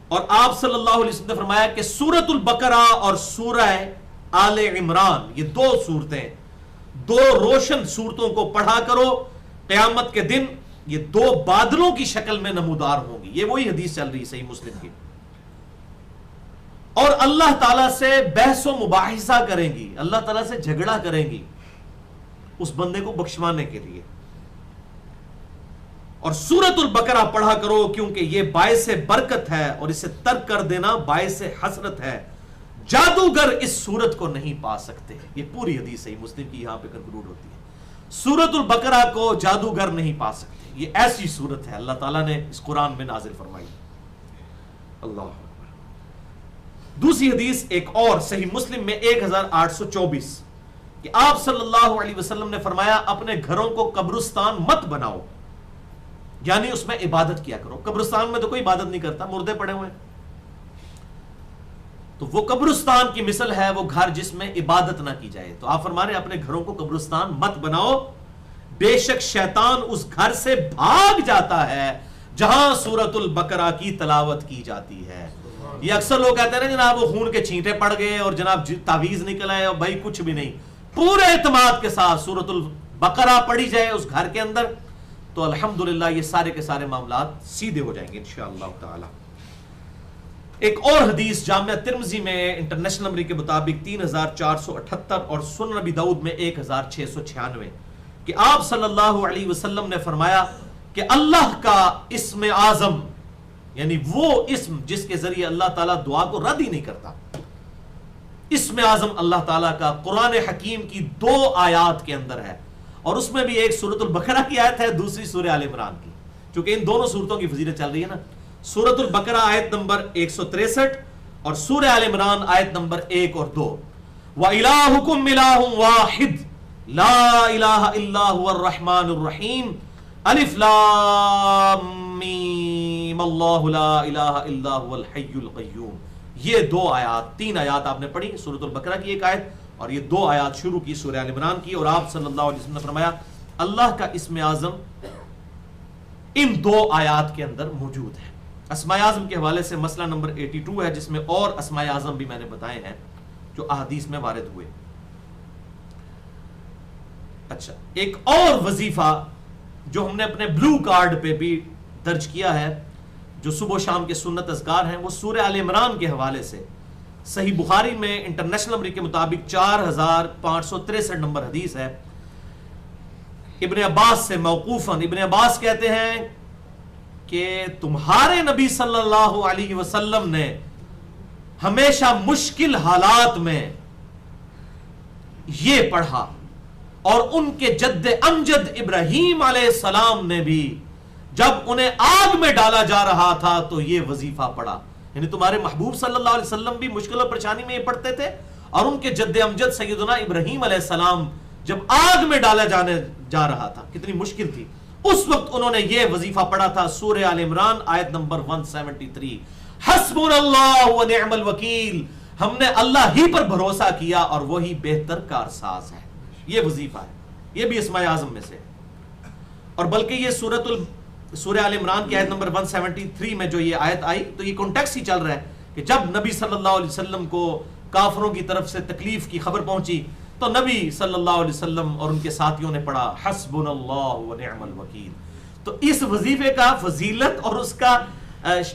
اور آپ صلی اللہ علیہ وسلم نے فرمایا کہ سورۃ البقرہ اور سورہ آل عمران, یہ دو صورتیں, دو روشن صورتوں کو پڑھا کرو, قیامت کے دن یہ دو بادلوں کی شکل میں نمودار ہوں گی. یہ وہی حدیث چل رہی صحیح مسلم کی. اور اللہ تعالیٰ سے بحث و مباحثہ کریں گی, اللہ تعالیٰ سے جھگڑا کریں گی اس بندے کو بخشوانے کے لیے. اور سورۃ البقرہ پڑھا کرو کیونکہ یہ باعث برکت ہے اور اسے ترک کر دینا باعث حسرت ہے. جادوگر اس سورت کو نہیں پا سکتے. یہ پوری حدیث صحیح مسلم کی یہاں پہ کنکلوڈ ہوتی ہے. سورۃ البقرہ کو جادوگر نہیں پا سکتے. یہ ایسی سورت ہے اللہ تعالیٰ نے اس قرآن میں نازل فرمائی. اللہ. دوسری حدیث ایک اور صحیح مسلم میں 1824 کہ آپ صلی اللہ علیہ وسلم نے فرمایا اپنے گھروں کو قبرستان مت بناؤ, یعنی اس میں عبادت کیا کرو. قبرستان میں تو کوئی عبادت نہیں کرتا, مردے پڑے ہوئے ہیں. تو وہ قبرستان کی مثل ہے وہ گھر جس میں عبادت نہ کی جائے. تو آپ فرما رہے ہیں اپنے گھروں کو قبرستان مت بناؤ, بے شک شیطان اس گھر سے بھاگ جاتا ہے جہاں سورۃ البقرہ کی تلاوت کی جاتی ہے. یہ اکثر لوگ کہتے ہیں جناب وہ خون کے چھینٹے پڑ گئے اور جناب تعویذ نکل آئے, اور بھائی کچھ بھی نہیں. پورے اعتماد کے ساتھ سورۃ البقرہ پڑھی جائے اس گھر کے اندر تو الحمدللہ یہ سارے کے سارے معاملات سیدھے ہو جائیں گے انشاءاللہ تعالی. ایک اور حدیث جامعہ ترمذی میں انٹرنیشنل نمبر کے مطابق 3478 اور سنن نبی داؤد میں 1696 کہ آپ صلی اللہ علیہ وسلم نے فرمایا کہ اللہ کا اسم اعظم, یعنی وہ اسم جس کے ذریعے اللہ تعالیٰ دعا کو رد ہی نہیں کرتا, اسم اعظم اللہ تعالیٰ کا قرآن حکیم کی 2 آیات کے اندر ہے. اور اس میں بھی ایک سورۃ البقرہ کی آیت ہے, دوسری سورہ آل عمران کی, چونکہ ان دونوں سورتوں کی فضیلت چل رہی ہے نا. سورۃ البقرہ آیت نمبر 163 اور سورہ آل عمران آیت نمبر 1 اور 2. وَإِلَٰهُكُمْ إِلَٰهٌ وَاحِدٌ لَا إِلَٰهَ إِلَّا هُوَ الرَّحْمَٰنُ الرَّحِيمُ الف لام میم اللہ لا الہ الا هو الحی القیوم. یہ 2 آیات, 3 آیات آپ نے پڑھی, سورۃ البقرہ کی ایک آیت اور یہ 2 آیات شروع کی سورہ آل عمران کی. اور آپ صلی اللہ علیہ وسلم نے فرمایا اللہ کا اسم اعظم ان 2 آیات کے اندر موجود ہے. اسماء اعظم کے حوالے سے مسئلہ نمبر 82 ہے جس میں اور اسماء اعظم بھی میں نے بتائے ہیں جو احادیث میں وارد ہوئے. اچھا, ایک اور وظیفہ جو ہم نے اپنے بلو کارڈ پہ بھی درج کیا ہے جو صبح و شام کے سنت اذکار ہیں, وہ سورہ آل عمران کے حوالے سے صحیح بخاری میں انٹرنیشنل نمبر کے مطابق 4563 نمبر حدیث ہے ابن عباس سے موقوفاً. ابن عباس کہتے ہیں کہ تمہارے نبی صلی اللہ علیہ وسلم نے ہمیشہ مشکل حالات میں یہ پڑھا, اور ان کے جد امجد ابراہیم علیہ السلام نے بھی جب انہیں آگ میں ڈالا جا رہا تھا تو یہ وظیفہ پڑھا. یعنی تمہارے محبوب صلی اللہ علیہ وسلم بھی مشکل اور پریشانی میں یہ پڑھتے تھے, اور ان کے جد امجد سیدنا ابراہیم علیہ السلام جب آگ میں ڈالا جا رہا تھا, کتنی مشکل تھی, اس وقت انہوں نے یہ وظیفہ پڑھا تھا. سورہ آل عمران آیت نمبر 173 حسبنا اللہ و نعم الوکیل, ہم نے اللہ ہی پر بھروسہ کیا اور وہی بہتر کارساز ہے. یہ وظیفہ ہے, یہ بھی اسماء اعظم میں سے. اور بلکہ یہ سورہ آل عمران کی آیت نمبر 173 میں جو یہ آیت آئی تو یہ کانٹیکسٹ ہی چل رہا ہے کہ جب نبی صلی اللہ علیہ وسلم کو کافروں کی طرف سے تکلیف کی خبر پہنچی تو نبی صلی اللہ علیہ وسلم اور ان کے ساتھیوں نے پڑھا حسبنا اللہ و نعم الوکیل. تو اس وظیفے کا فضیلت اور اس کا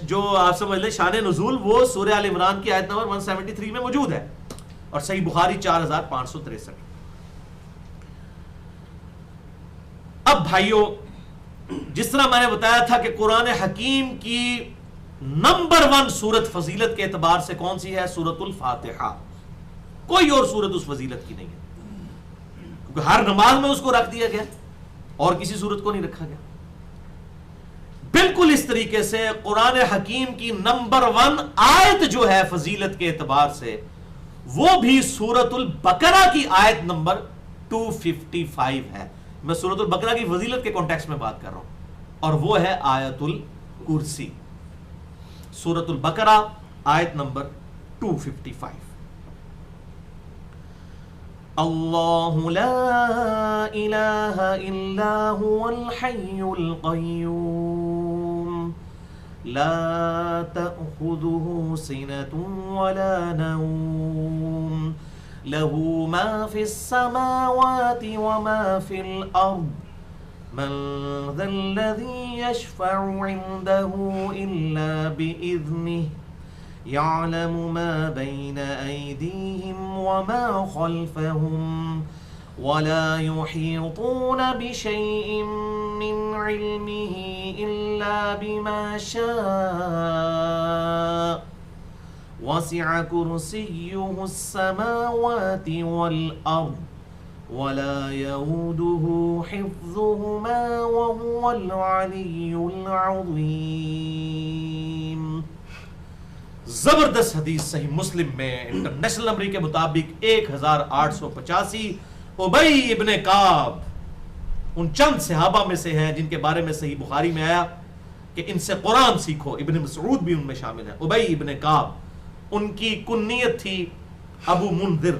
جو آپ سمجھ لیں شان نزول وہ سورہ آل عمران کی آیت نمبر 173 میں موجود ہے, اور صحیح بخاری 4563. اب بھائیوں, جس طرح میں نے بتایا تھا کہ قرآن حکیم کی نمبر 1 سورت فضیلت کے اعتبار سے کون سی ہے؟ سورۃ الفاتحہ. کوئی اور سورت اس فضیلت کی نہیں ہے, کیونکہ ہر نماز میں اس کو رکھ دیا گیا اور کسی سورت کو نہیں رکھا گیا. بالکل اس طریقے سے قرآن حکیم کی نمبر 1 آیت جو ہے فضیلت کے اعتبار سے وہ بھی سورۃ البقرہ کی آیت نمبر 255 ہے. میں سورۃ البقرہ کی فضیلت کے کانٹیکسٹ میں بات کر رہا ہوں اور وہ ہے آیت الکرسی. سورۃ البقرہ آیت نمبر 255. اللہ لا الہ الا هو الحی القیوم لا تأخذه سنة ولا نوم له ما في السماوات وما في الأرض من ذا الذي يشفع عنده إلا بإذنه يعلم ما بين أيديهم وما خلفهم ولا يحيطون بشيء من علمه إلا بما شاء وسع كرسيه السماوات والأرض ولا يؤوده حفظهما وهو العلي العظيم. زبردست حدیث صحیح مسلم میں انٹرنیشنل نمبر کے مطابق 1885. ابی ابن کعب ان چند صحابہ میں سے ہیں جن کے بارے میں صحیح بخاری میں آیا کہ ان سے قرآن سیکھو. ابن مسعود بھی ان میں شامل ہے. ابی ابن کعب ان کی کنیت تھی ابو منذر.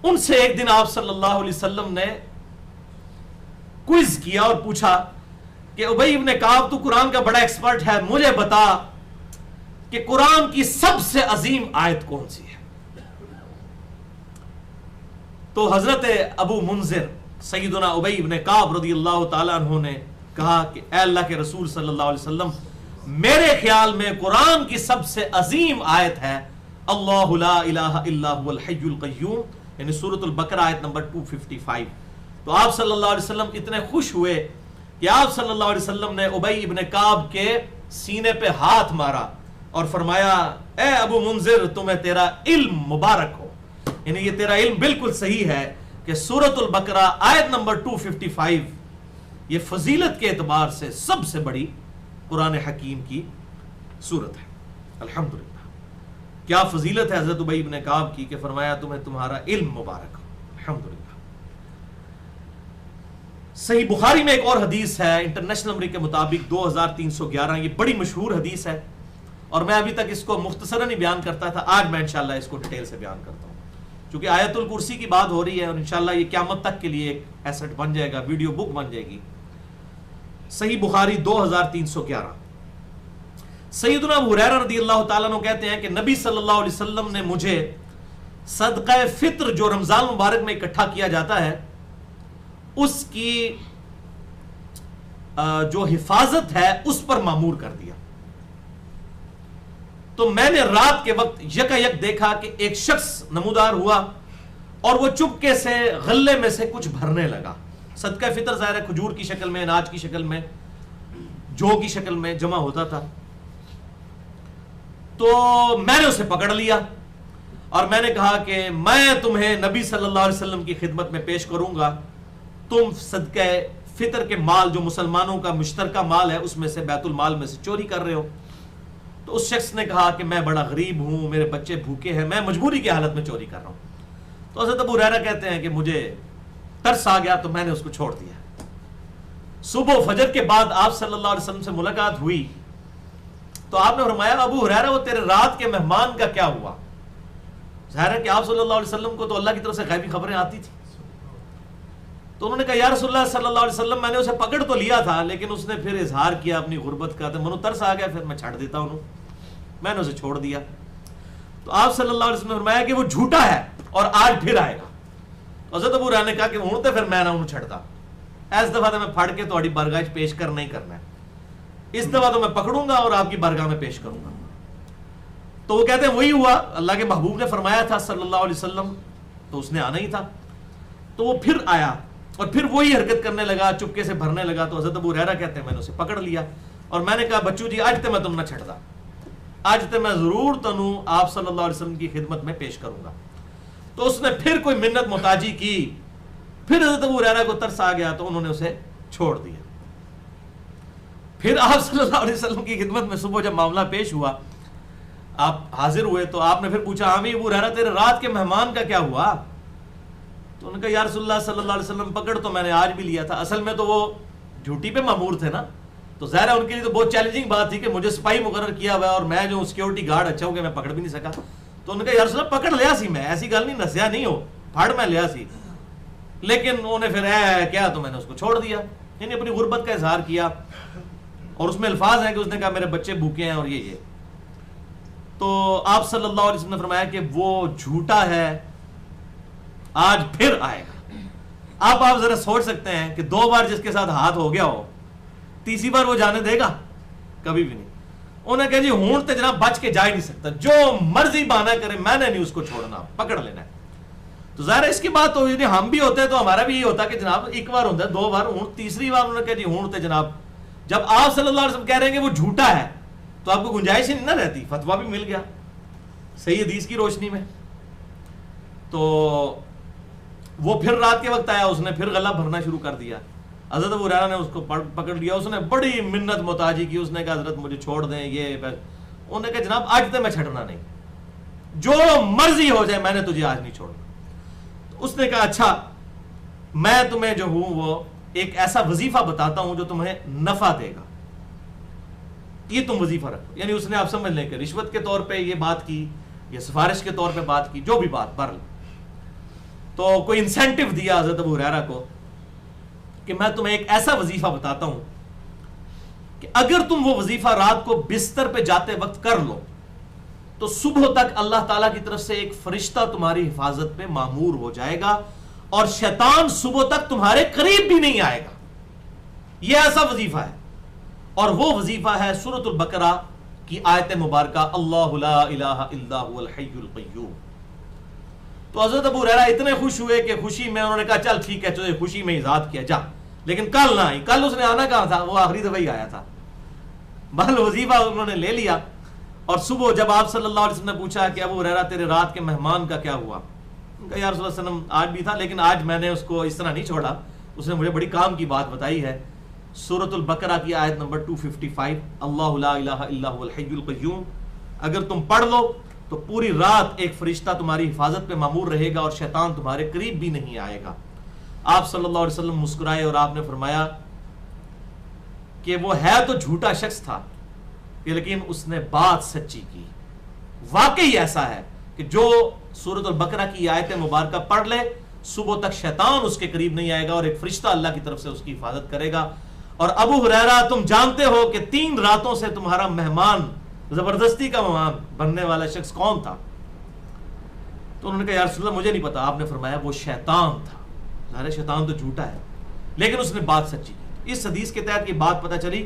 ان سے ایک دن آپ صلی اللہ علیہ وسلم نے کوئز کیا اور پوچھا کہ ابی ابن کعب تو قرآن کا بڑا ایکسپرٹ ہے, مجھے بتا کہ قرآن کی سب سے عظیم آیت کون سی ہے. تو حضرت ابو منذر سیدنا ابی ابن کعب رضی اللہ تعالیٰ عنہ نے کہا کہ اے اللہ کے رسول صلی اللہ علیہ وسلم, میرے خیال میں قرآن کی سب سے عظیم آیت ہے اللہ لا الہ الا هو الحی القیوم, یعنی سورۃ البقرہ آیت نمبر 255. تو آپ صلی اللہ علیہ وسلم اتنے خوش ہوئے کہ آپ صلی اللہ علیہ وسلم نے ابی ابن کعب کے سینے پہ ہاتھ مارا اور فرمایا اے ابو منذر تمہیں تیرا علم مبارک ہو, یعنی یہ تیرا علم بالکل صحیح ہے کہ سورۃ البقرہ آیت نمبر 255 یہ فضیلت کے اعتبار سے سب سے بڑی قرآن حکیم کی صورت ہے. الحمدللہ کیا فضیلت ہے حضرت ابی ابن کعب کی کہ فرمایا تمہیں تمہارا علم مبارک ہو. الحمدللہ. صحیح بخاری میں ایک اور حدیث ہے انٹرنیشنل نمبر کے مطابق 2311. یہ بڑی مشہور حدیث ہے اور میں ابھی تک اس کو مختصراً ہی بیان کرتا تھا. آج میں انشاءاللہ اس کو ڈیٹیل سے بیان کرتا ہوں چونکہ آیت الکرسی کی بات ہو رہی ہے اور انشاءاللہ یہ قیامت تک کے لیے ایک ایسٹ بن جائے گا, ویڈیو بک بن جائے گی. صحیح بخاری 2311. سیدنا ابو ہریرہ رضی اللہ تعالیٰ عنہ کہتے ہیں کہ نبی صلی اللہ علیہ وسلم نے مجھے صدقہ فطر جو رمضان مبارک میں اکٹھا کیا جاتا ہے اس کی جو حفاظت ہے اس پر مامور کر دیا. تو میں نے رات کے وقت یکا یک دیکھا کہ ایک شخص نمودار ہوا اور وہ چپکے سے غلے میں سے کچھ بھرنے لگا. صدقہ فطر ظاہر ہے کھجور کی شکل میں, اناج کی شکل میں, جو کی شکل میں جمع ہوتا تھا. تو میں نے اسے پکڑ لیا اور میں نے کہا کہ میں تمہیں نبی صلی اللہ علیہ وسلم کی خدمت میں پیش کروں گا, تم صدقہ فطر کے مال جو مسلمانوں کا مشترکہ مال ہے اس میں سے بیت المال میں سے چوری کر رہے ہو. تو اس شخص نے کہا کہ میں بڑا غریب ہوں, میرے بچے بھوکے ہیں, میں مجبوری کی حالت میں چوری کر رہا ہوں. تو حضرت ابو ہریرہ کہتے ہیں کہ مجھے ترس آ گیا تو میں نے اس کو چھوڑ دیا. صبح و فجر کے بعد آپ صلی اللہ علیہ وسلم سے ملاقات ہوئی تو آپ نے فرمایا ابو ہریرہ وہ تیرے رات کے مہمان کا کیا ہوا؟ ظاہر ہے کہ آپ صلی اللہ علیہ وسلم کو تو اللہ کی طرف سے غیبی خبریں آتی تھی. تو انہوں نے کہا یا رسول اللہ صلی اللہ علیہ وسلم میں نے اسے پکڑ تو لیا تھا لیکن اس نے پھر اظہار کیا اپنی غربت کا, تو منو ترس آ گیا, پھر میں چھڑ دیتا ہوں, میں نے اسے چھوڑ دیا. تو آپ صلی اللہ علیہ وسلم نے فرمایا کہ وہ جھوٹا ہے اور آج پھر آئے گا. حضرت ابو ہریرہ نے کہا کہ ہوں تو پھر میں نہ انہوں چھڑتا, اس دفعہ تو میں پھڑ کے تھوڑی بارگاہ پیش کر نہیں کرنا ہے, اس دفعہ تو میں پکڑوں گا اور آپ کی بارگاہ میں پیش کروں گا. تو وہ کہتے ہیں وہی ہوا, اللہ کے محبوب نے فرمایا تھا صلی اللہ علیہ وسلم, تو اس نے آنا ہی تھا. تو وہ پھر آیا اور پھر وہی حرکت کرنے لگا, چپکے سے بھرنے لگا. تو حضرت ابو ہریرہ کہتے ہیں میں نے اسے پکڑ لیا اور میں نے کہا بچو جی آج تے میں تم نہ چھڑتا, آج تے میں ضرور تنوں آپ صلی اللہ علیہ وسلم کی خدمت میں پیش کروں گا. تو اس نے پھر کوئی منت محتاجی کی, پھر حضرت ابو ہریرہ کو ترس آ گیا تو انہوں نے اسے چھوڑ دیا. پھر آپ صلی اللہ علیہ وسلم کی خدمت میں صبح جب معاملہ پیش ہوا، آپ حاضر ہوئے تو آپ نے پھر پوچھا ہمیں ابو ہریرہ تیرے رات کے مہمان کا کیا ہوا؟ تو انہوں نے کہا یا رسول اللہ صلی اللہ علیہ وسلم پکڑ تو میں نے آج بھی لیا تھا، اصل میں تو وہ ڈیوٹی پہ مامور تھے نا، تو ظاہر ہے ان کے لیے تو بہت چیلنجنگ بات تھی کہ مجھے سپاہی مقرر کیا ہوا ہے اور میں جو سیکورٹی گارڈ اچھا ہوں کہ میں پکڑ بھی نہیں سکا. تو انہوں نے کہا یا رسول اللہ پکڑ لیا سی میں، ایسی گل نہیں نسیا نہیں ہو، پھاڑ میں لیا سی، لیکن انہوں نے پھر کیا تو میں نے اس کو چھوڑ دیا، یعنی اپنی غربت کا اظہار کیا. اور اس میں الفاظ ہیں کہ اس نے کہا میرے بچے بھوکے ہیں اور یہ. تو آپ صلی اللہ علیہ وسلم نے فرمایا کہ وہ جھوٹا ہے، آج پھر آئے گا. آپ ذرا سوچ سکتے ہیں کہ 2 بار جس کے ساتھ ہاتھ ہو گیا ہو، تیسری بار وہ جانے دے گا؟ کبھی بھی نہیں. انہوں نے کہا جی ہونٹ تے جناب بچ کے جا ہی نہیں سکتا، جو مرضی بہانہ کرے میں نے نہیں اس کو چھوڑنا، پکڑ لینا ہے. تو ظاہر ہے اس کی بات تو ہم بھی ہوتے ہیں تو ہمارا بھی یہ ہوتا کہ جناب ایک بار ہوتا ہے، 2 بار اونٹ، تیسری بار انہوں نے کہا جی اونٹ تے جناب. جب آپ صلی اللہ علیہ وسلم کہہ رہے ہیں کہ وہ جھوٹا ہے تو آپ کو گنجائش ہی نہیں نہ رہتی، فتویٰ بھی مل گیا صحیح حدیث کی روشنی میں. تو وہ پھر رات کے وقت آیا، اس نے پھر غلہ بھرنا شروع کر دیا. حضرت ابو ہریرہ نے اس کو پکڑ لیا، اس نے بڑی منت محتاجی کی، اس نے کہا حضرت مجھے چھوڑ دیں یہ بس. انہوں نے کہا جناب آج تو میں چھڑنا نہیں، جو مرضی ہو جائے میں نے تجھے آج نہیں چھوڑنا. اس نے کہا اچھا میں تمہیں جو ہوں وہ ایک ایسا وظیفہ بتاتا ہوں جو تمہیں نفع دے گا، یہ تم وظیفہ رکھو. یعنی اس نے آپ سمجھ لیں کہ رشوت کے طور پہ یہ بات کی یا سفارش کے طور پہ بات کی، جو بھی بات بہرحال. تو کوئی انسینٹیو دیا حضرت ابو ہریرہ کو کہ میں تمہیں ایک ایسا وظیفہ بتاتا ہوں کہ اگر تم وہ وظیفہ رات کو بستر پہ جاتے وقت کر لو تو صبح تک اللہ تعالیٰ کی طرف سے ایک فرشتہ تمہاری حفاظت پہ مامور ہو جائے گا اور شیطان صبح تک تمہارے قریب بھی نہیں آئے گا. یہ ایسا وظیفہ ہے، اور وہ وظیفہ ہے سورۃ البقرہ کی آیت مبارکہ اللہ لا الہ الا هو الحی القیوم. تو حضرت ابو ہریرہ اتنے خوش ہوئے کہ خوشی میں انہوں نے کہا چل ٹھیک ہے تجھے خوشی میں اظہار کیا جا، لیکن کل نہ آئی. کل اس نے آنا کہاں تھا، وہ آخری دفعہ ہی آیا تھا. بہرحال وظیفہ انہوں نے لے لیا. اور صبح جب آپ صلی اللہ علیہ وسلم نے پوچھا کہ ابو ہریرہ تیرے رات کے مہمان کا کیا ہوا، کہا یا رسول اللہ صلی اللہ علیہ وسلم آج بھی تھا لیکن آج میں نے اس کو اس طرح نہیں چھوڑا، اس نے مجھے بڑی کام کی بات بتائی ہے. سورۃ البقرہ کی آیت نمبر 255 اللہ لا الہ الا هو الحی القیوم. اگر تم پڑھ لو تو پوری رات ایک فرشتہ تمہاری حفاظت پہ مامور رہے گا اور شیطان تمہارے قریب بھی نہیں آئے گا. آپ صلی اللہ علیہ وسلم مسکرائے اور آپ نے فرمایا کہ وہ ہے تو جھوٹا شخص تھا لیکن اس نے بات سچی کی. واقعی ایسا ہے کہ جو سورۃ البقرہ کی آیت مبارکہ پڑھ لے صبح تک شیطان اس کے قریب نہیں آئے گا اور ایک فرشتہ اللہ کی طرف سے اس کی حفاظت کرے گا. اور ابو ہریرہ تم جانتے ہو کہ 3 راتوں سے تمہارا مہمان، زبردستی کا مہمان بننے والا شخص کون تھا؟ تو انہوں نے کہا یا رسول اللہ مجھے نہیں پتا. آپ نے فرمایا وہ شیطان تھا. ظاہر شیطان تو جھوٹا ہے لیکن اس نے بات سچی کی. اس حدیث کے تحت یہ بات پتہ چلی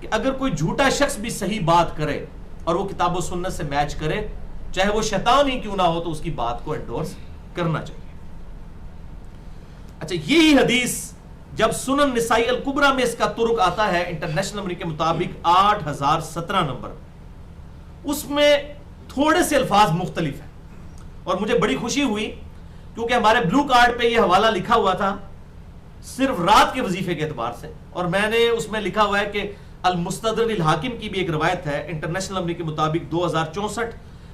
کہ اگر کوئی جھوٹا شخص بھی صحیح بات کرے اور وہ کتاب و سنت سے میچ کرے، چاہے وہ شیطان ہی کیوں نہ ہو، تو اس کی بات کو انڈورس کرنا چاہیے. اچھا یہی حدیث جب سنن نسائی الکبریٰ میں اس کا طرق آتا ہے انٹرنیشنل نمبر کے مطابق 8017 نمبر، اس میں تھوڑے سے الفاظ مختلف ہیں. اور مجھے بڑی خوشی ہوئی کیونکہ ہمارے بلو کارڈ پہ یہ حوالہ لکھا ہوا تھا صرف رات کے وظیفے کے اعتبار سے، اور میں نے اس میں لکھا ہوا ہے کہ المستدرک الحاکم کی بھی ایک روایت ہے انٹرنیشنل نمبر کے مطابق 2064،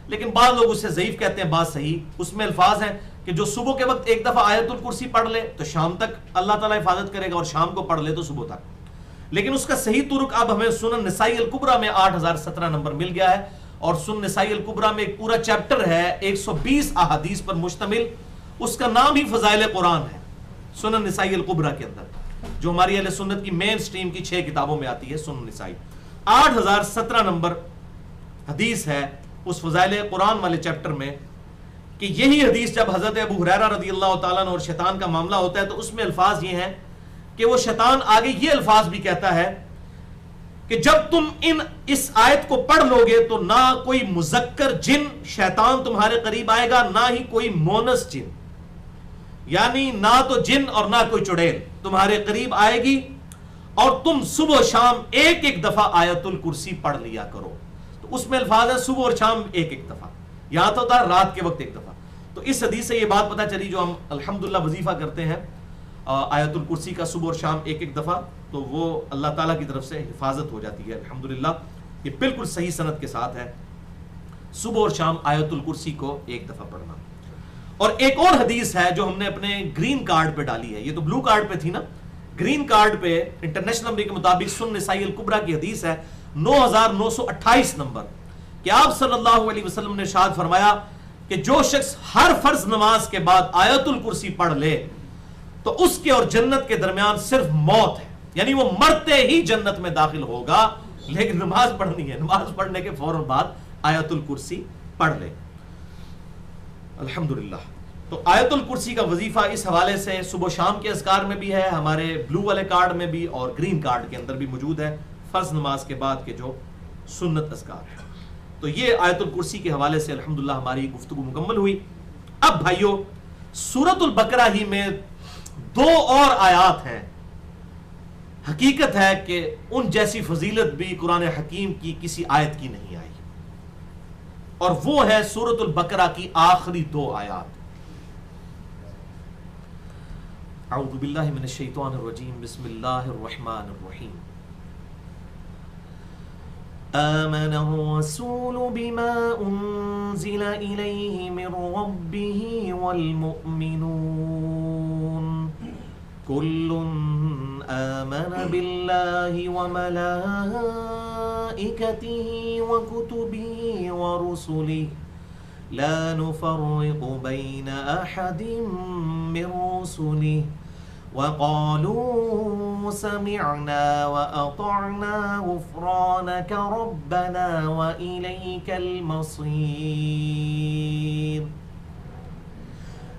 لیکن بعض لوگ اسے ضعیف کہتے ہیں، بعض صحیح. اس میں الفاظ ہیں کہ جو صبح کے وقت ایک دفعہ آیت الکرسی پڑھ لے تو شام تک اللہ تعالیٰ حفاظت کرے گا، اور شام کو پڑھ لے تو صبح تک. لیکن اس کا صحیح طرق اب ہمیں سنن نسائی الکبریٰ میں 8017 نمبر مل گیا ہے، اور سنن نسائی الکبریٰ میں ایک پورا چیپٹر ہے 120 احادیث پر مشتمل، اس کا نام ہی فضائل قرآن ہے. سنن نسائی الکبریٰ کے اندر جو ہماری اہل سنت کی مین سٹریم کی 6 کتابوں میں آتی ہے، سنن نسائی 8017 نمبر حدیث ہے اس فضائل قرآن والے چیپٹر میں، کہ یہی حدیث جب حضرت ابو ہریرہ رضی اللہ تعالیٰ عنہ اور شیطان کا معاملہ ہوتا ہے تو اس میں الفاظ یہ ہیں کہ وہ شیطان آگے یہ الفاظ بھی کہتا ہے کہ جب تم اس آیت کو پڑھ لو گے تو نہ کوئی مذکر جن شیطان تمہارے قریب آئے گا، نہ ہی کوئی مونس جن، یعنی نہ تو جن اور نہ کوئی چڑیل تمہارے قریب آئے گی، اور تم صبح و شام ایک ایک دفعہ آیت الکرسی پڑھ لیا کرو. تو اس میں الفاظ ہے صبح اور شام ایک ایک دفعہ، یہاں تو ہوتا ہے رات کے وقت ایک دفعہ. تو اس حدیث سے یہ بات پتہ چلی جو ہم الحمدللہ وظیفہ کرتے ہیں، آیت الکرسی کا صبح اور شام ایک ایک دفعہ، تو وہ اللہ تعالیٰ کی طرف سے حفاظت ہو جاتی ہے الحمدللہ. یہ بالکل صحیح سند کے ساتھ ہے، صبح اور شام آیت الکرسی کو ایک دفعہ پڑھنا. اور ایک اور حدیث ہے جو ہم نے اپنے گرین کارڈ پہ ڈالی ہے، یہ تو بلو کارڈ پہ تھی نا، گرین کارڈ پہ انٹرنیشنل نمبر کے مطابق سنن نسائی الکبریٰ کی حدیث ہے 9928 نمبر، کہ آپ صلی اللہ علیہ وسلم نے ارشاد فرمایا کہ جو شخص ہر فرض نماز کے بعد آیت الکرسی پڑھ لے تو اس کے اور جنت کے درمیان صرف موت ہے، یعنی وہ مرتے ہی جنت میں داخل ہوگا، لیکن نماز پڑھنی ہے، نماز پڑھنے کے فوراً بعد آیت الکرسی پڑھ لے. الحمدللہ. تو آیت الکرسی کا وظیفہ اس حوالے سے صبح و شام کے اذکار میں بھی ہے، ہمارے بلو والے کارڈ میں بھی اور گرین کارڈ کے اندر بھی موجود ہے، فرض نماز کے بعد کے جو سنت اذکار ہے. تو یہ آیت الکرسی کے حوالے سے الحمدللہ ہماری گفتگو مکمل ہوئی. اب بھائیو سورۃ البقرہ ہی میں 2 اور آیات ہیں، حقیقت ہے کہ ان جیسی فضیلت بھی قرآن حکیم کی کسی آیت کی نہیں آئی، اور وہ ہے سورۃ البقرہ کی آخری 2 آیات. اعوذ باللہ من الشیطان الرجیم، بسم اللہ الرحمن الرحیم. آمن الرسول بما انزل الیہ من ربہ والمؤمنون کل آمن باللہ وملائکتہ وکتبہ ورسلہ لا نفرق بین احد من رسلہ وقالوا سمعنا وأطعنا غفرانك ربنا وإليك المصير.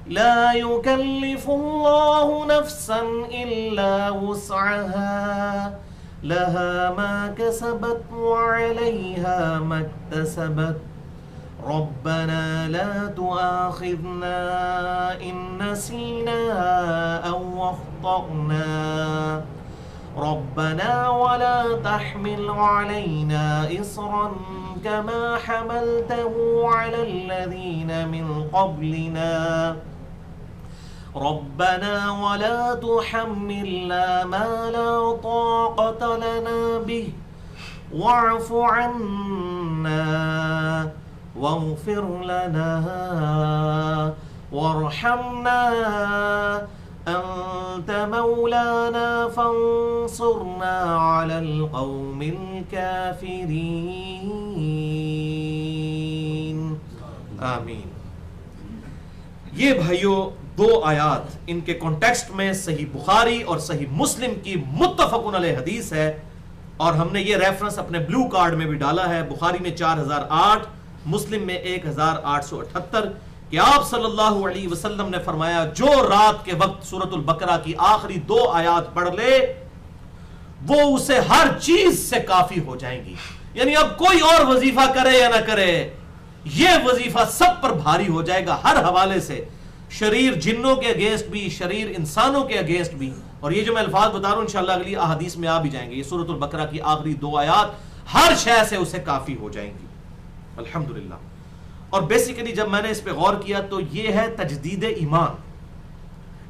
لا يكلف الله نفسا إلا وسعها لها ما كسبت وعليها ما اكتسبت ربنا لا تؤاخذنا إن نسينا أو أخطأنا ربنا ولا تحمل علينا إصرا كما حملته على الذين من قبلنا ربنا ولا تحملنا ما لا طاقة لنا به واعف عنا واغفر لنا وارحمنا أنت مولانا فانصرنا على القوم الكافرين آمین. یہ بھائیو 2 آیات، ان کے کانٹیکسٹ میں صحیح بخاری اور صحیح مسلم کی متفقن علیہ حدیث ہے، اور ہم نے یہ ریفرنس اپنے بلو کارڈ میں بھی ڈالا ہے، بخاری میں 4008، مسلم میں 1878، کہ آپ صلی اللہ علیہ وسلم نے فرمایا جو رات کے وقت سورۃ البقرہ کی آخری 2 آیات پڑھ لے وہ اسے ہر چیز سے کافی ہو جائیں گی. یعنی اب کوئی اور وظیفہ کرے یا نہ کرے، یہ وظیفہ سب پر بھاری ہو جائے گا ہر حوالے سے، شریر جنوں کے اگینسٹ بھی، شریر انسانوں کے اگینسٹ بھی. اور یہ جو میں الفاظ بتا رہا ہوں انشاءاللہ اگلی احادیث میں آ بھی جائیں گے. یہ سورۃ البقرہ کی آخری 2 آیات ہر شے سے اسے کافی ہو جائیں گی الحمدللہ. اور بیسیکلی جب میں نے اس پہ غور کیا تو یہ ہے تجدید ایمان.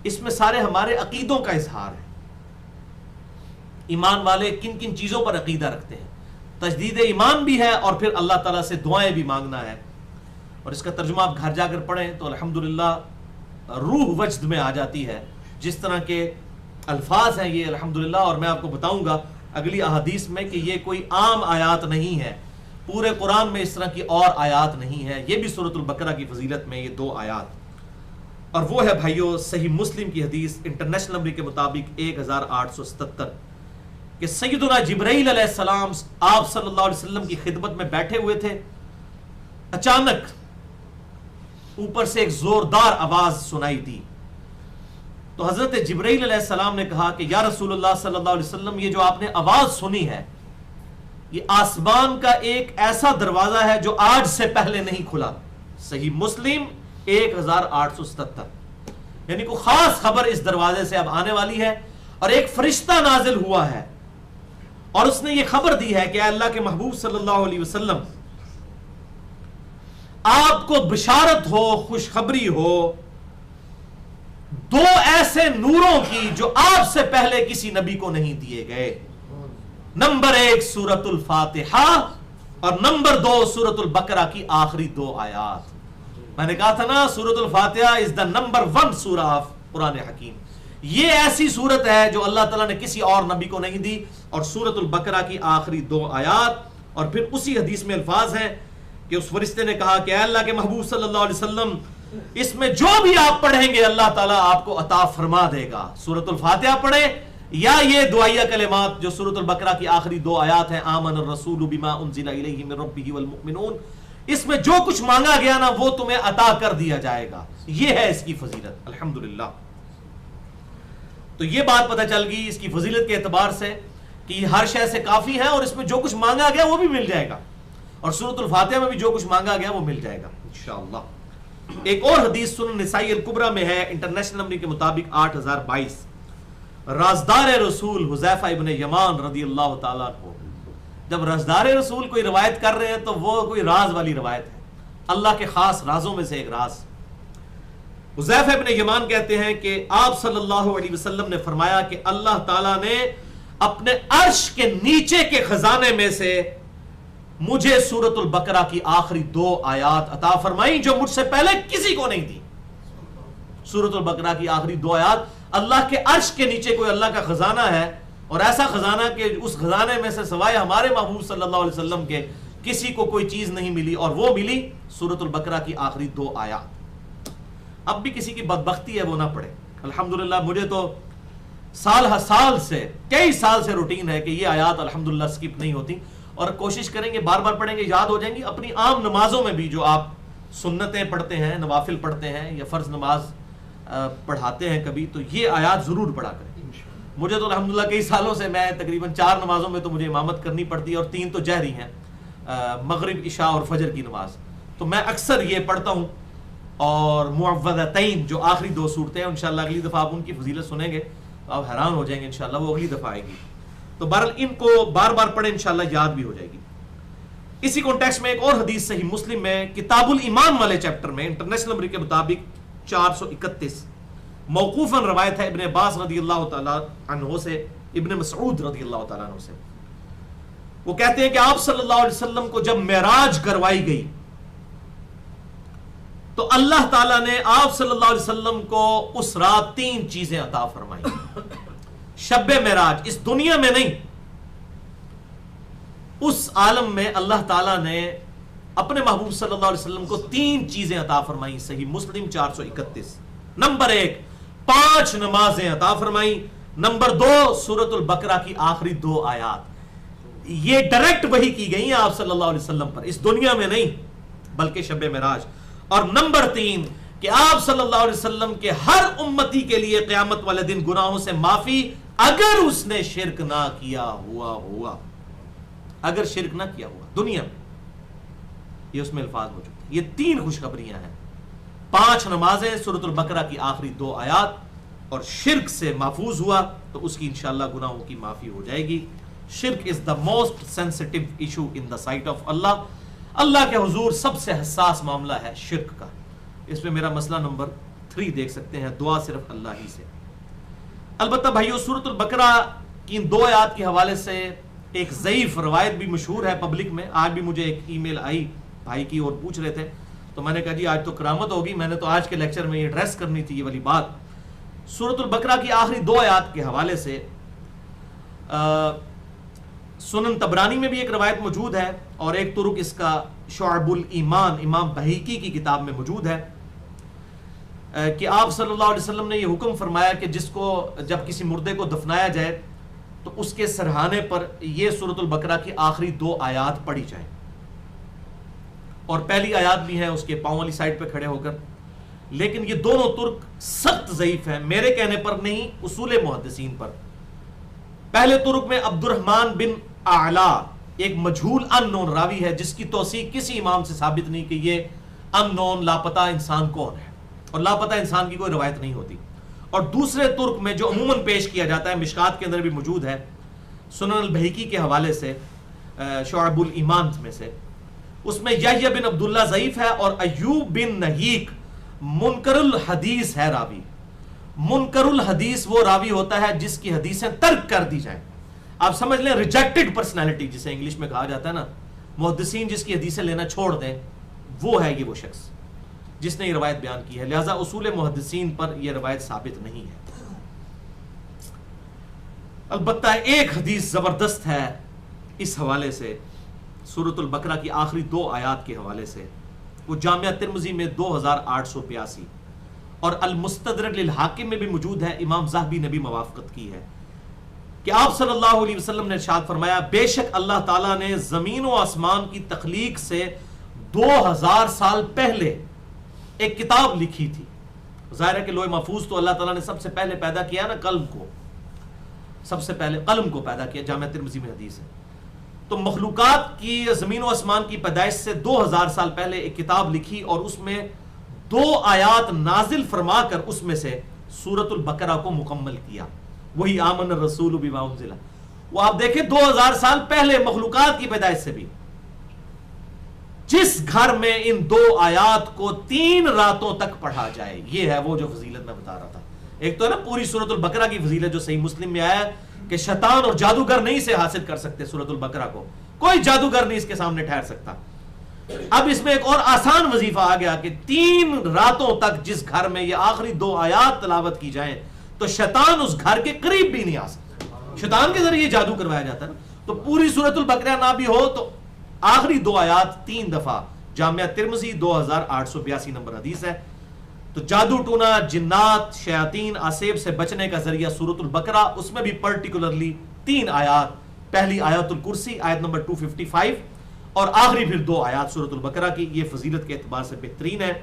اس میں سارے ہمارے عقیدوں کا اظہار ہے، ایمان والے کن کن چیزوں پر عقیدہ رکھتے ہیں، تجدید ایمان بھی ہے، اور پھر اللہ تعالیٰ سے دعائیں بھی مانگنا ہے. اور اس کا ترجمہ آپ گھر جا کر پڑھیں تو الحمدللہ روح وجد میں آ جاتی ہے، جس طرح کے الفاظ ہیں یہ الحمدللہ. اور میں آپ کو بتاؤں گا اگلی احادیث میں کہ یہ کوئی عام آیات نہیں ہے، پورے قرآن میں اس طرح کی اور آیات نہیں ہے. یہ بھی سورۃ البقرہ کی فضیلت میں یہ 2 آیات، اور وہ ہے بھائیو صحیح مسلم کی حدیث انٹرنیشنل نمبر کے مطابق 1877 کہ سیدنا جبرائیل علیہ السلام آپ صلی اللہ علیہ وسلم کی خدمت میں بیٹھے ہوئے تھے، اچانک اوپر سے ایک زوردار آواز سنائی دی. تو حضرت جبرائیل علیہ السلام نے کہا کہ یا رسول اللہ صلی اللہ علیہ وسلم، یہ جو آپ نے آواز سنی ہے یہ آسمان کا ایک ایسا دروازہ ہے جو آج سے پہلے نہیں کھلا. صحیح مسلم 1877. یعنی کوئی خاص خبر اس دروازے سے اب آنے والی ہے، اور ایک فرشتہ نازل ہوا ہے اور اس نے یہ خبر دی ہے کہ اے اللہ کے محبوب صلی اللہ علیہ وسلم، آپ کو بشارت ہو، خوشخبری ہو، دو ایسے نوروں کی جو آپ سے پہلے کسی نبی کو نہیں دیے گئے. نمبر 1 سورۃ الفاتحہ اور نمبر 2 سورۃ البقرہ کی آخری 2 آیات. میں نے کہا تھا نا سورۃ الفاتحہ از دا نمبر 1 سورہ آف قرآن حکیم. یہ ایسی سورت ہے جو اللہ تعالیٰ نے کسی اور نبی کو نہیں دی. اور سورۃ البقرہ کی آخری 2 آیات. اور پھر اسی حدیث میں الفاظ ہیں کہ اس فرشتے نے کہا کہ اے اللہ کے محبوب صلی اللہ علیہ وسلم اس میں جو بھی آپ پڑھیں گے اللہ تعالیٰ آپ کو عطا فرما دے گا. سورۃ الفاتحہ پڑھیں یا یہ دعائیہ کلمات جو سورۃ البقرہ کی آخری 2 آیات ہیں آمن الرسول بما انزل الیہ من ربہ والمؤمنون. اس میں جو کچھ مانگا گیا نا وہ تمہیں عطا کر دیا جائے گا. یہ ہے اس کی فضیلت الحمدللہ. تو یہ بات پتہ چل گئی اس کی فضیلت کے اعتبار سے کہ یہ ہر شے سے کافی ہے اور اس میں جو کچھ مانگا گیا وہ بھی مل جائے گا. اور سورۃ الفاتحہ میں بھی جو کچھ مانگا گیا وہ مل جائے گا انشاءاللہ. ایک اور حدیث سنن نسائی الکبریٰ میں ہے انٹرنیشنل نمبر کے مطابق 8022. رازدار رسول حذیفہ ابن یمان رضی اللہ تعالیٰ عنہ جب رازدار رسول کوئی روایت کر رہے ہیں تو وہ کوئی راز والی روایت ہے, اللہ کے خاص رازوں میں سے ایک راز. حذیفہ ابن یمان کہتے ہیں کہ آپ صلی اللہ علیہ وسلم نے فرمایا کہ اللہ تعالیٰ نے اپنے عرش کے نیچے کے خزانے میں سے مجھے سورۃ البقرہ کی آخری 2 آیات عطا فرمائی جو مجھ سے پہلے کسی کو نہیں دی. سورۃ البقرہ کی آخری 2 آیات. اللہ کے عرش کے نیچے کوئی اللہ کا خزانہ ہے اور ایسا خزانہ کہ اس خزانے میں سے سوائے ہمارے محبوب صلی اللہ علیہ وسلم کے کسی کو کوئی چیز نہیں ملی اور وہ ملی سورۃ البقرہ کی آخری 2 آیات. اب بھی کسی کی بدبختی ہے وہ نہ پڑھے. الحمدللہ مجھے تو سال سے کئی سال سے روٹین ہے کہ یہ آیات الحمدللہ سکپ نہیں ہوتی اور کوشش کریں گے بار بار پڑھیں گے یاد ہو جائیں گی. اپنی عام نمازوں میں بھی جو آپ سنتیں پڑھتے ہیں نوافل پڑھتے ہیں یا فرض نماز پڑھاتے ہیں کبھی تو یہ آیات ضرور پڑھا کریں. مجھے تو الحمدللہ کئی سالوں سے میں تقریباً 4 نمازوں میں تو مجھے امامت کرنی پڑتی ہے اور 3 تو جہری ہیں مغرب عشاء اور فجر کی نماز. تو میں اکثر یہ پڑھتا ہوں اور معوذتین جو آخری 2 صورتیں ہیں انشاءاللہ اگلی دفعہ آپ ان کی فضیلت سنیں گے آپ حیران ہو جائیں گے انشاءاللہ وہ اگلی دفعہ آئے گی. تو بہرحال ان کو بار بار پڑھیں انشاءاللہ یاد بھی ہو جائے گی. اسی کانٹیکسٹ میں ایک اور حدیث صحیح مسلم میں کتاب الایمان والے چیپٹر میں انٹرنیشنل نمبر کے مطابق 431 موقوفاً روایت ہے ابن عباس رضی اللہ تعالیٰ عنہ سے ابن مسعود رضی اللہ تعالیٰ عنہ سے. وہ کہتے ہیں کہ آپ صلی اللہ علیہ وسلم کو جب معراج کروائی گئی تو اللہ تعالیٰ نے آپ صلی اللہ علیہ وسلم کو اس رات 3 چیزیں عطا فرمائی. شب معراج اس دنیا میں نہیں اس عالم میں اللہ تعالیٰ نے اپنے محبوب صلی اللہ علیہ وسلم کو 3 چیزیں عطا فرمائی. صحیح مسلم 431. نمبر 1 5 نمازیں عطا فرمائی. نمبر 2 سورۃ البقرہ کی آخری 2 آیات. یہ ڈائریکٹ وحی کی گئی ہیں آپ صلی اللہ علیہ وسلم پر اس دنیا میں نہیں بلکہ شب معراج. اور نمبر 3 کہ آپ صلی اللہ علیہ وسلم کے ہر امتی کے لیے قیامت والے دن گناہوں سے معافی اگر اس نے شرک نہ کیا ہوا اگر شرک نہ کیا ہوا دنیا میں. یہ اس میں الفاظ موجود ہیں. یہ 3 خوشخبریاں ہیں. 5 نمازیں سورۃ البقرہ کی آخری 2 آیات اور شرک سے محفوظ ہوا تو اس کی انشاءاللہ گناہوں کی معافی ہو جائے گی. شرک is the most sensitive issue in the sight of اللہ. اللہ کے حضور سب سے حساس معاملہ ہے شرک کا. اس میں میرا مسئلہ نمبر 3 دیکھ سکتے ہیں. دعا صرف اللہ ہی سے. البتہ بھائیو سورۃ البقرہ کی ان 2 آیات کے حوالے سے ایک ضعیف روایت بھی مشہور ہے پبلک میں. آج بھی مجھے ایک ای میل آئی بھائی کی اور پوچھ رہے تھے تو میں نے کہا جی آج تو کرامت ہوگی. میں نے تو آج کے لیکچر میں یہ ایڈریس کرنی تھی یہ والی بات. سورۃ البقرہ کی آخری 2 آیات کے حوالے سے سنن طبرانی میں بھی ایک روایت موجود ہے اور ایک طرق اس کا شعب الایمان امام بہیقی کی کتاب میں موجود ہے کہ آپ صلی اللہ علیہ وسلم نے یہ حکم فرمایا کہ جس کو جب کسی مردے کو دفنایا جائے تو اس کے سرہانے پر یہ سورۃ البقرہ کی آخری 2 آیات پڑھی جائیں. اور پہلی آیات بھی ہیں اس کے پاؤں والی سائڈ پہ کھڑے ہو کر. لیکن یہ دونوں ترک سخت ضعیف ہیں میرے کہنے پر نہیں اصول محدثین پر. پہلے ترک میں عبد الرحمن بن اعلی ایک مجہول ان نون راوی ہے جس کی توثیق کسی امام سے ثابت نہیں کہ یہ ان نون لاپتہ انسان کون ہے اور لاپتہ انسان کی کوئی روایت نہیں ہوتی. اور دوسرے ترک میں جو عموماً پیش کیا جاتا ہے مشکات کے اندر بھی موجود ہے سنن البہیقی کے حوالے سے شعب الایمان میں سے اس میں یحییٰ بن عبداللہ ضعیف ہے اور ایوب بن نہیک منکر الحدیث ہے راوی. منکر الحدیث وہ راوی ہوتا ہے جس کی حدیثیں ترک کر دی جائیں. آپ سمجھ لیں ریجیکٹڈ پرسنالٹی جسے انگلش میں کہا جاتا ہے نا, محدثین جس کی حدیثیں لینا چھوڑ دیں, وہ ہے یہ وہ شخص جس نے یہ روایت بیان کی ہے. لہذا اصول محدثین پر یہ روایت ثابت نہیں ہے. البتہ ایک حدیث زبردست ہے اس حوالے سے, سورۃ البقرہ کی آخری 2 آیات کے حوالے سے. وہ جامعہ ترمذی میں 2882 اور المستدرک للحاکم میں بھی موجود ہے. امام ذہبی نے بھی موافقت کی ہے کہ آپ صلی اللہ علیہ وسلم نے ارشاد فرمایا, بے شک اللہ تعالیٰ نے زمین و آسمان کی تخلیق سے 2000 سال پہلے ایک کتاب لکھی تھی. ظاہر ہے کہ لوح محفوظ تو اللہ تعالیٰ نے سب سے پہلے پیدا کیا نا, قلم کو, سب سے پہلے قلم کو پیدا کیا. جامعہ ترمذی میں حدیث ہے. تو مخلوقات کی, زمین و آسمان کی پیدائش سے 2000 سال پہلے ایک کتاب لکھی اور اس میں 2 آیات نازل فرما کر اس میں سے سورۃ البقرہ کو مکمل کیا. وہی آمن الرسول بما انزل. وہ آپ دیکھیں 2000 سال پہلے مخلوقات کی پیدائش سے بھی, جس گھر میں ان 2 آیات کو 3 راتوں تک پڑھا جائے, یہ ہے وہ جو فضیلت میں بتا رہا تھا. ایک تو ہے نا پوری سورۃ البقرہ کی فضیلت جو صحیح مسلم میں آیا ہے کہ شیطان اور جادوگر نہیں سے حاصل کر سکتے سورۃ البقرہ کو, کوئی جادوگر نہیں اس کے سامنے ٹھہر سکتا. اب اس میں ایک اور آسان وظیفہ آ گیا کہ 3 راتوں تک جس گھر میں یہ آخری 2 آیات تلاوت کی جائیں تو شیطان اس گھر کے قریب بھی نہیں آ سکتا. شیطان کے ذریعے جادو کروایا جاتا ہے نا. تو پوری سورۃ البقرہ نہ بھی ہو تو آخری 2 آیات 3 دفعہ. جامعہ ترمذی 2882 نمبر حدیث ہے. تو جادو ٹونا, جنات, شیاطین, آسیب سے بچنے کا ذریعہ سورۃ البقرہ, اس میں بھی پرٹیکولرلی 3 آیات. پہلی آیت الکرسی آیت نمبر 255 اور آخری پھر 2 آیات سورۃ البقرہ کی. یہ فضیلت کے اعتبار سے بہترین ہے.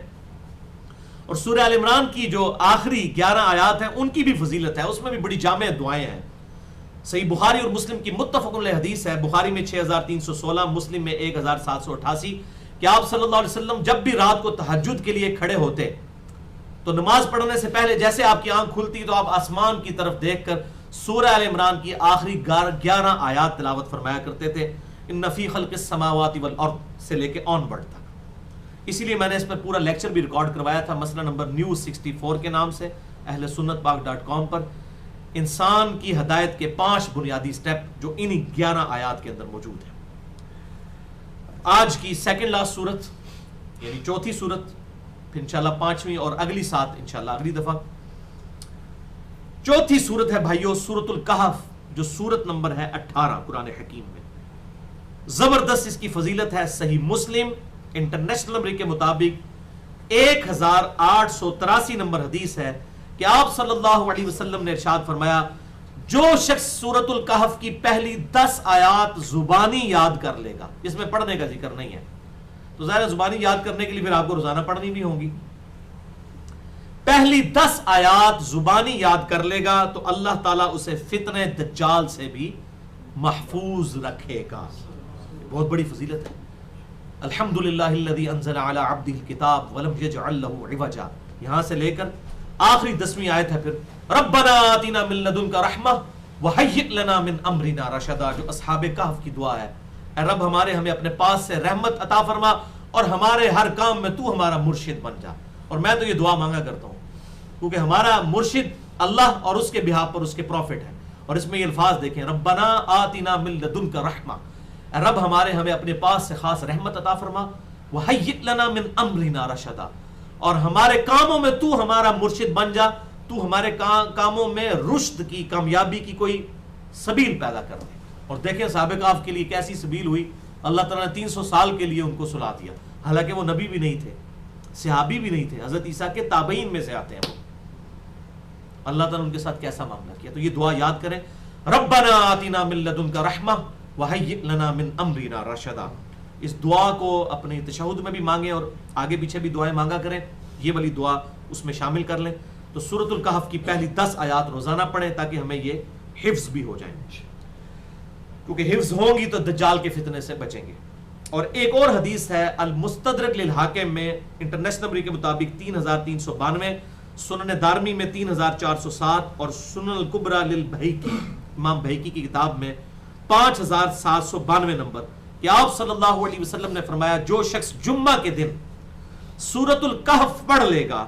اور سورہ آل عمران کی جو آخری 11 آیات ہیں ان کی بھی فضیلت ہے, اس میں بھی بڑی جامع دعائیں ہیں. صحیح بخاری اور مسلم کی متفق علیہ حدیث ہے, بخاری میں 6316, مسلم میں 1788, کہ آپ صلی اللہ علیہ وسلم جب بھی رات کو تہجد کے لیے کھڑے ہوتے تو نماز پڑھنے سے پہلے جیسے آپ کی آنکھ کھلتی تو آپ آسمان کی طرف دیکھ کر سورہ آل عمران کی آخری 11 آیات تلاوت فرمایا کرتے تھے. ان فی خلق السماوات والارض سے لے کے آن ورڈ تک. اسی لیے میں نے اس پر پورا لیکچر بھی ریکارڈ کروایا تھا, مسئلہ نمبر نیوز 64 کے نام سے, اہل سنت پاک.com پر. انسان کی ہدایت کے 5 بنیادی سٹیپ جو انہی 11 آیات کے اندر موجود ہیں. آج کی سیکنڈ لاسٹ سورت یعنی چوتھی سورت, پھر انشاءاللہ 5ویں اور اگلی 7 انشاءاللہ اگلی دفعہ. چوتھی سورت ہے بھائیو سورۃ الکہف, جو سورت نمبر ہے 18 قرآن حکیم میں. زبردست اس کی فضیلت ہے. صحیح مسلم انٹرنیشنل نمبر کے مطابق 1883 نمبر حدیث ہے کہ آپ صلی اللہ علیہ وسلم نے ارشاد فرمایا, جو شخص سورۃ الکہف کی پہلی 10 آیات زبانی یاد کر لے گا, اس میں پڑھنے کا ذکر نہیں ہے, تو ظاہر زبانی یاد کرنے کے لیے پھر آپ کو روزانہ پڑھنی بھی ہوں گی. پہلی 10 آیات زبانی یاد کر لے گا تو اللہ تعالیٰ اسے فتنہ دجال سے بھی محفوظ رکھے گا. بہت بڑی فضیلت ہے. الحمدللہ الذی انزل علی عبدہ الکتاب ولم یجعل لہ عوجا, یہاں سے لے کر آخری 10ویں آیت ہے پھر ربنا آتنا من لدنک رحمہ وہیئ لنا من امرنا رشدا, جو اصحاب کہف کی دعا ہے. اے رب ہمارے ہمیں اپنے پاس سے رحمت عطا فرما اور ہمارے ہر کام میں تو ہمارا مرشد بن جا. اور میں تو یہ دعا مانگا کرتا ہوں کیونکہ ہمارا مرشد اللہ اور اس کے بہاف پر اس کے پروفٹ ہے. اور اس میں یہ الفاظ دیکھیں, ربنا آتنا من لدنک رحمہ, اے رب ہمارے ہمیں اپنے پاس سے خاص رحمت عطا فرما, وہیئ لنا من امرنا رشدا, اور ہمارے کاموں میں تو ہمارا مرشد بن جا, تو ہمارے کاموں میں رشد کی, کامیابی کی کوئی سبیل پیدا کر دے. اور دیکھیں صحابہ کہف کے لیے کیسی سبیل ہوئی, اللہ تعالیٰ نے 300 سال کے لیے ان کو سلا دیا, حالانکہ وہ نبی بھی نہیں تھے, صحابی بھی نہیں تھے, حضرت عیسیٰ کے تابعین میں سے آتے ہیں وہ. اللہ تعالیٰ نے ان کے ساتھ کیسا معاملہ کیا. تو یہ دعا یاد کریں, ربنا آتنا من لدنک رحمہ وہیئ لنا من امرنا رشدا. اس دعا کو اپنے تشہد میں بھی مانگیں اور آگے پیچھے بھی دعائیں مانگا کریں, یہ والی دعا اس میں شامل کر لیں. تو سورۃ الکہف کی پہلی 10 آیات روزانہ پڑھیں تاکہ ہمیں یہ حفظ بھی ہو جائیں, کیونکہ حفظ ہوں گی تو دجال کے فتنے سے بچیں گے. اور ایک اور حدیث ہے المستدرک للحاکم میں انٹرنیشنل نمبر کے مطابق 3392, سنن دارمی میں 3407 اور سنن الکبریٰ للبہیقی امام بہیقی کی کتاب میں 5792 نمبر, کہ آپ صلی اللہ علیہ وسلم نے فرمایا, جو شخص جمعہ کے دن سورۃ الکہف پڑھ لے گا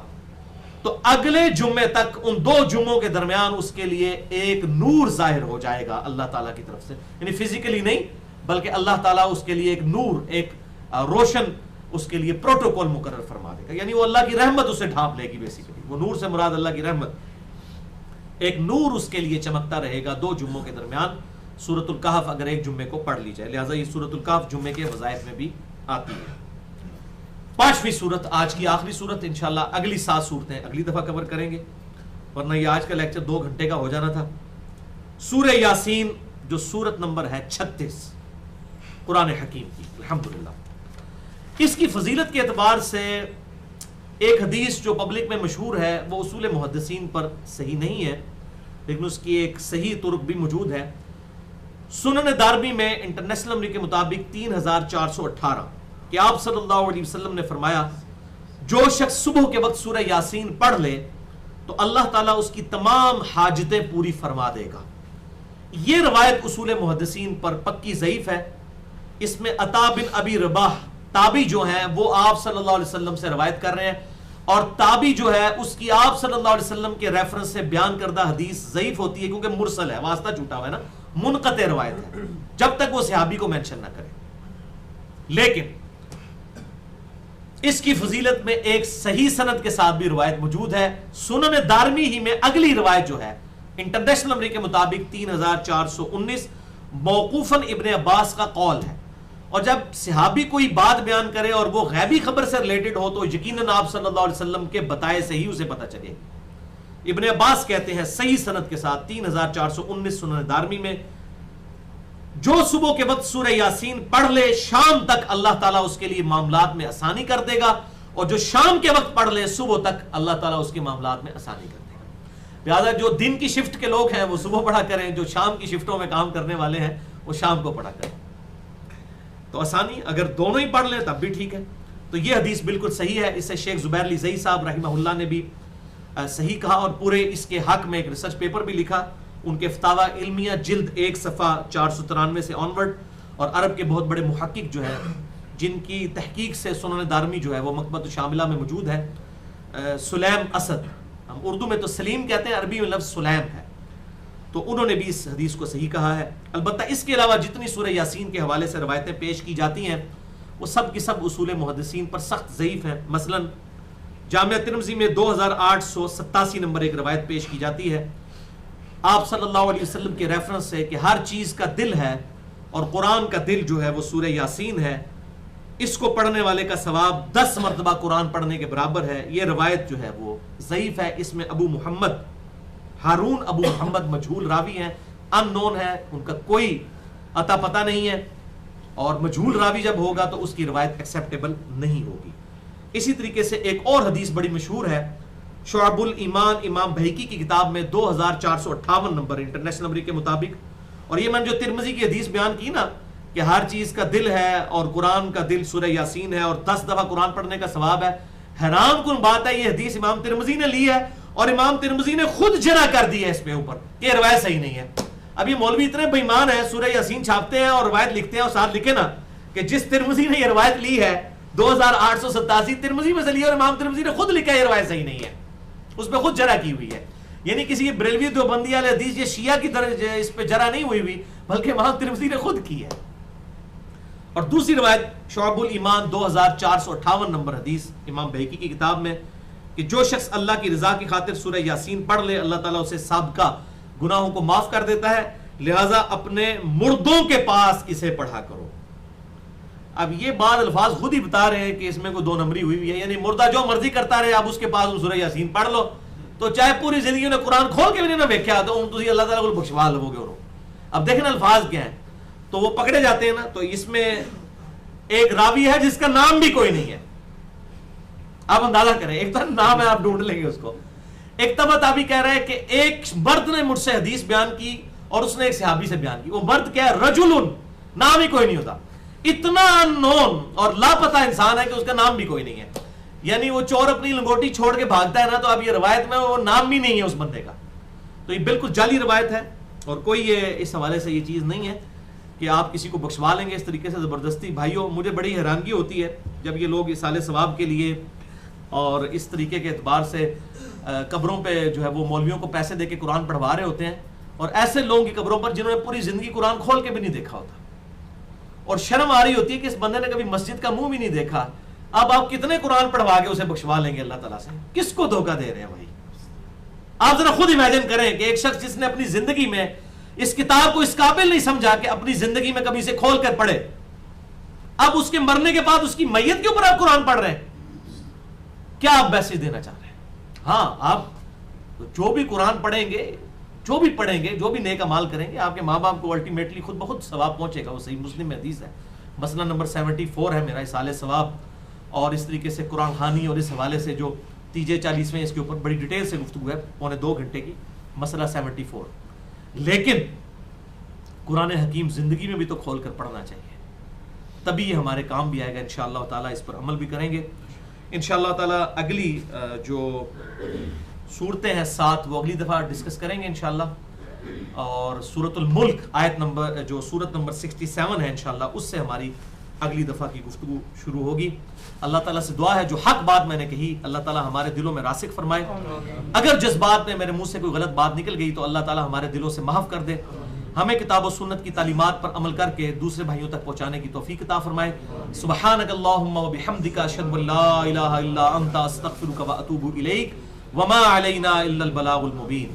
تو اگلے جمعے تک ان 2 جمعوں کے درمیان اس کے لیے ایک نور ظاہر ہو جائے گا اللہ تعالیٰ کی طرف سے، یعنی فزیکلی نہیں بلکہ اللہ تعالیٰ اس کے لیے ایک نور، ایک روشن اس کے لیے پروٹوکول مقرر فرما دے گا، یعنی وہ اللہ کی رحمت اسے ڈھانپ لے گی بیسیکلی. وہ نور سے مراد اللہ کی رحمت، ایک نور اس کے لیے چمکتا رہے گا 2 جمعوں کے درمیان. سورۃ الکہف اگر ایک جمعے کو پڑھ لی جائے، لہٰذا یہ سورۃ الکہف جمعے کے وظائف میں بھی آتی ہے. 5ویں سورت، آج کی آخری سورت. انشاءاللہ اگلی 7 صورتیں اگلی دفعہ کور کریں گے، ورنہ یہ آج کا لیکچر 2 گھنٹے کا ہو جانا تھا. سورہ یاسین جو سورت نمبر ہے 36 قرآن حکیم کی، الحمدللہ. اس کی فضیلت کے اعتبار سے ایک حدیث جو پبلک میں مشہور ہے وہ اصول محدثین پر صحیح نہیں ہے، لیکن اس کی ایک صحیح طرق بھی موجود ہے. سنن دارمی میں انٹرنیشنل نمبر کے مطابق 3418 کہ آپ صلی اللہ علیہ وسلم نے فرمایا جو شخص صبح کے وقت سورہ یاسین پڑھ لے تو اللہ تعالیٰ اس کی تمام حاجتیں پوری فرما دے گا. یہ روایت اصول محدثین پر پکی ضعیف ہے. اس میں عطا بن ابی رباح تابی جو ہیں وہ آپ صلی اللہ علیہ وسلم سے روایت کر رہے ہیں، اور تابی جو ہے اس کی آپ صلی اللہ علیہ وسلم کے ریفرنس سے بیان کردہ حدیث ضعیف ہوتی ہے کیونکہ مرسل ہے، واسطہ چھوٹا ہوا ہے نا، منقطع روایت ہے جب تک وہ صحابی کو مینشن نہ کرے. لیکن اس کی فضیلت میں ایک صحیح سند کے ساتھ بھی روایت موجود ہے. سنن دارمی ہی میں اگلی روایت جو ہے انٹرنیشنل نمبر کے مطابق 3419 موقوفاً ابن عباس کا قول ہے، اور جب صحابی کوئی بات بیان کرے اور وہ غیبی خبر سے ریلیٹڈ ہو تو یقیناً آپ صلی اللہ علیہ وسلم کے بتائے سے ہی اسے پتہ چلے. ابن عباس کہتے ہیں صحیح سند کے ساتھ 3419 سنن دارمی میں، جو صبح کے وقت سورہ یاسین پڑھ لے شام تک اللہ تعالیٰ اس کے لیے معاملات میں آسانی کر دے گا، اور جو شام کے وقت پڑھ لے صبح تک اللہ تعالیٰ اس کے معاملات میں آسانی کر دے گا. لہٰذا جو دن کی شفٹ کے لوگ ہیں وہ صبح پڑھا کریں، جو شام کی شفٹوں میں کام کرنے والے ہیں وہ شام کو پڑھا کریں، تو آسانی. اگر دونوں ہی پڑھ لیں تب بھی ٹھیک ہے. تو یہ حدیث بالکل صحیح ہے. اسے شیخ زبیر علی زئی صاحب رحمہ اللہ نے بھی صحیح کہا، اور پورے اس کے حق میں ایک ریسرچ پیپر بھی لکھا. ان کے فتاوی علمیہ جلد 1 صفحہ 493 سے آنورڈ، اور عرب کے بہت بڑے محقق جو ہے جن کی تحقیق سے سنن دارمی جو ہے وہ مکتبۃ شاملہ میں موجود ہے، سلیم اسد، ہم اردو میں تو سلیم کہتے ہیں، عربی میں لفظ سلیم ہے، تو انہوں نے بھی اس حدیث کو صحیح کہا ہے. البتہ اس کے علاوہ جتنی سورہ یاسین کے حوالے سے روایتیں پیش کی جاتی ہیں وہ سب کی سب اصول محدثین پر سخت ضعیف ہیں. مثلا جامعہ ترمذی میں 2887 نمبر ایک روایت پیش کی جاتی ہے آپ صلی اللہ علیہ وسلم کے ریفرنس سے کہ ہر چیز کا دل ہے، اور قرآن کا دل جو ہے وہ سورہ یاسین ہے، اس کو پڑھنے والے کا ثواب 10 مرتبہ قرآن پڑھنے کے برابر ہے. یہ روایت جو ہے وہ ضعیف ہے. اس میں ابو محمد ہارون ابو محمد مجہول راوی ہیں، ان نون ہے، ان کا کوئی عطا پتہ نہیں ہے، اور مجہول راوی جب ہوگا تو اس کی روایت ایکسیپٹیبل نہیں ہوگی. اسی طریقے سے ایک اور حدیث بڑی مشہور ہے، شعب الایمان امام بہقی کی کتاب میں 2458 نمبر انٹرنیشنل نمبر کے مطابق. اور یہ میں نے جو ترمذی کی حدیث بیان کی نا کہ ہر چیز کا دل ہے اور قرآن کا دل سورہ یاسین ہے اور 10 دفعہ قرآن پڑھنے کا ثواب ہے، حیران کن بات ہے یہ حدیث امام ترمذی نے لی ہے اور امام ترمذی نے خود جرح کر دی ہے اس پہ اوپر کہ یہ روایت صحیح نہیں ہے. اب یہ مولوی اتنے بے ایمان ہیں، سورہ یاسین چھاپتے ہیں اور روایت لکھتے ہیں اور ساتھ لکھے نا کہ جس ترمذی نے یہ روایت لی ہے 2887 ترمذی میں سے لی ہے، اور امام ترمذی نے خود لکھا ہے یہ روایت صحیح نہیں ہے، اس پہ خود جرح کی ہوئی ہے. یعنی کسی بریلوی دیوبندی والے حدیث یہ شیعہ کی درجہ اس پہ جرح نہیں ہوئی بلکہ امام ترمذی نے خود کی ہے. اور دوسری روایت شعب الایمان 2458 نمبر حدیث امام بہقی کی کتاب میں کہ جو شخص اللہ کی رضا کی خاطر سورہ یاسین پڑھ لے اللہ تعالیٰ اسے سابقہ گناہوں کو معاف کر دیتا ہے، لہٰذا اپنے مردوں کے پاس اسے پڑھا کرو. اب یہ بعض الفاظ خود ہی بتا رہے ہیں کہ اس میں کوئی 2 نمبری ہوئی ہے، یعنی مردہ جو مرضی کرتا رہے آپ اس کے پاس سورہ یاسین پڑھ لو، تو چاہے پوری زندگی نے قرآن کھول کے بھی نہیں ویکھیا تو تسی اللہ تعالیٰ کو بخشوا لو گے. اب دیکھیں الفاظ کیا ہیں تو وہ پکڑے جاتے ہیں نا. تو اس میں ایک راوی ہے جس کا نام بھی کوئی نہیں ہے، آپ اندازہ کریں، ایک تو نام ہے آپ ڈھونڈ لیں گے اس کو. ایک تابعی کہہ رہا ہے کہ ایک مرد نے مجھ سے حدیث بیان کی اور اس نے ایک صحابی سے بیان کی. وہ مرد کیا ہے؟ رجل، نام ہی کوئی نہیں ہوتا. اتنا ان نون اور لاپتہ انسان ہے کہ اس کا نام بھی کوئی نہیں ہے. یعنی وہ چور اپنی لنگوٹی چھوڑ کے بھاگتا ہے نا، تو اب یہ روایت میں وہ نام بھی نہیں ہے اس بندے کا. تو یہ بالکل جعلی روایت ہے اور کوئی یہ اس حوالے سے یہ چیز نہیں ہے کہ آپ کسی کو بخشوا لیں گے اس طریقے سے زبردستی. بھائیوں مجھے بڑی حیرانگی ہوتی ہے جب یہ لوگ اصالہ ثواب کے لیے اور اس طریقے کے اعتبار سے قبروں پہ جو ہے وہ مولویوں کو پیسے دے کے قرآن پڑھوا رہے ہوتے ہیں، اور ایسے لوگوں کی قبروں پر جنہوں نے پوری زندگی قرآن کھول کے بھی نہیں دیکھا ہوتا، اور شرم آ رہی ہوتی ہے کہ اس بندے نے کبھی مسجد کا منہ بھی نہیں دیکھا، اب آپ کتنے قرآن پڑھوا کے اسے بخشوا لیں گے اللہ تعالیٰ سے؟ کس کو دھوکہ دے رہے ہیں بھائی؟ آپ ذرا خود امیجن کریں کہ ایک شخص جس نے اپنی زندگی میں اس کتاب کو اس قابل نہیں سمجھا کہ اپنی زندگی میں کبھی اسے کھول کر پڑھے، اب اس کے مرنے کے بعد اس کی میت کے اوپر آپ قرآن پڑھ رہے ہیں، کیا آپ میسج دینا چاہ رہے ہیں؟ ہاں، آپ جو بھی قرآن پڑھیں گے، جو بھی پڑھیں گے، جو بھی نیک اعمال کریں گے، آپ کے ماں باپ کو الٹیمیٹلی خود بخود ثواب پہنچے گا۔ وہ صحیح مسلم میں حدیث ہے، مسئلہ نمبر 74 ہے میرا اصال ثواب، اور اس طریقے سے قرآن خوانی اور اس حوالے سے جو 30-40ویں اس کے اوپر بڑی ڈیٹیل سے گفتگو ہے، 2.25 گھنٹے کی، مسئلہ 74۔ لیکن قرآن حکیم زندگی میں بھی تو کھول کر پڑھنا چاہیے، تبھی یہ ہمارے کام بھی آئے گا انشاءاللہ تعالیٰ، اس پر عمل بھی کریں گے انشاءاللہ تعالیٰ۔ اگلی جو صورتیں ہیں 7 وہ اگلی دفعہ ڈسکس کریں گے انشاءاللہ، اور سورۃ الملک آیت نمبر جو سورت نمبر 67 ہے انشاءاللہ، اس سے ہماری اگلی دفعہ کی گفتگو شروع ہوگی۔ اللہ تعالیٰ سے دعا ہے جو حق بات میں نے کہی اللہ تعالیٰ ہمارے دلوں میں راسخ فرمائے، اگر جس بات میں میرے منہ سے کوئی غلط بات نکل گئی تو اللہ تعالیٰ ہمارے دلوں سے محو کر دے، ہمیں کتاب و سنت کی تعلیمات پر عمل کر کے دوسرے بھائیوں تک پہنچانے کی توفیق عطا فرمائے۔ سبحانک اللہم و بحمدک، اشہد ان لا الہ الا انت، استغفرک و اتوب الیک، وما علینا الا البلاغ المبین۔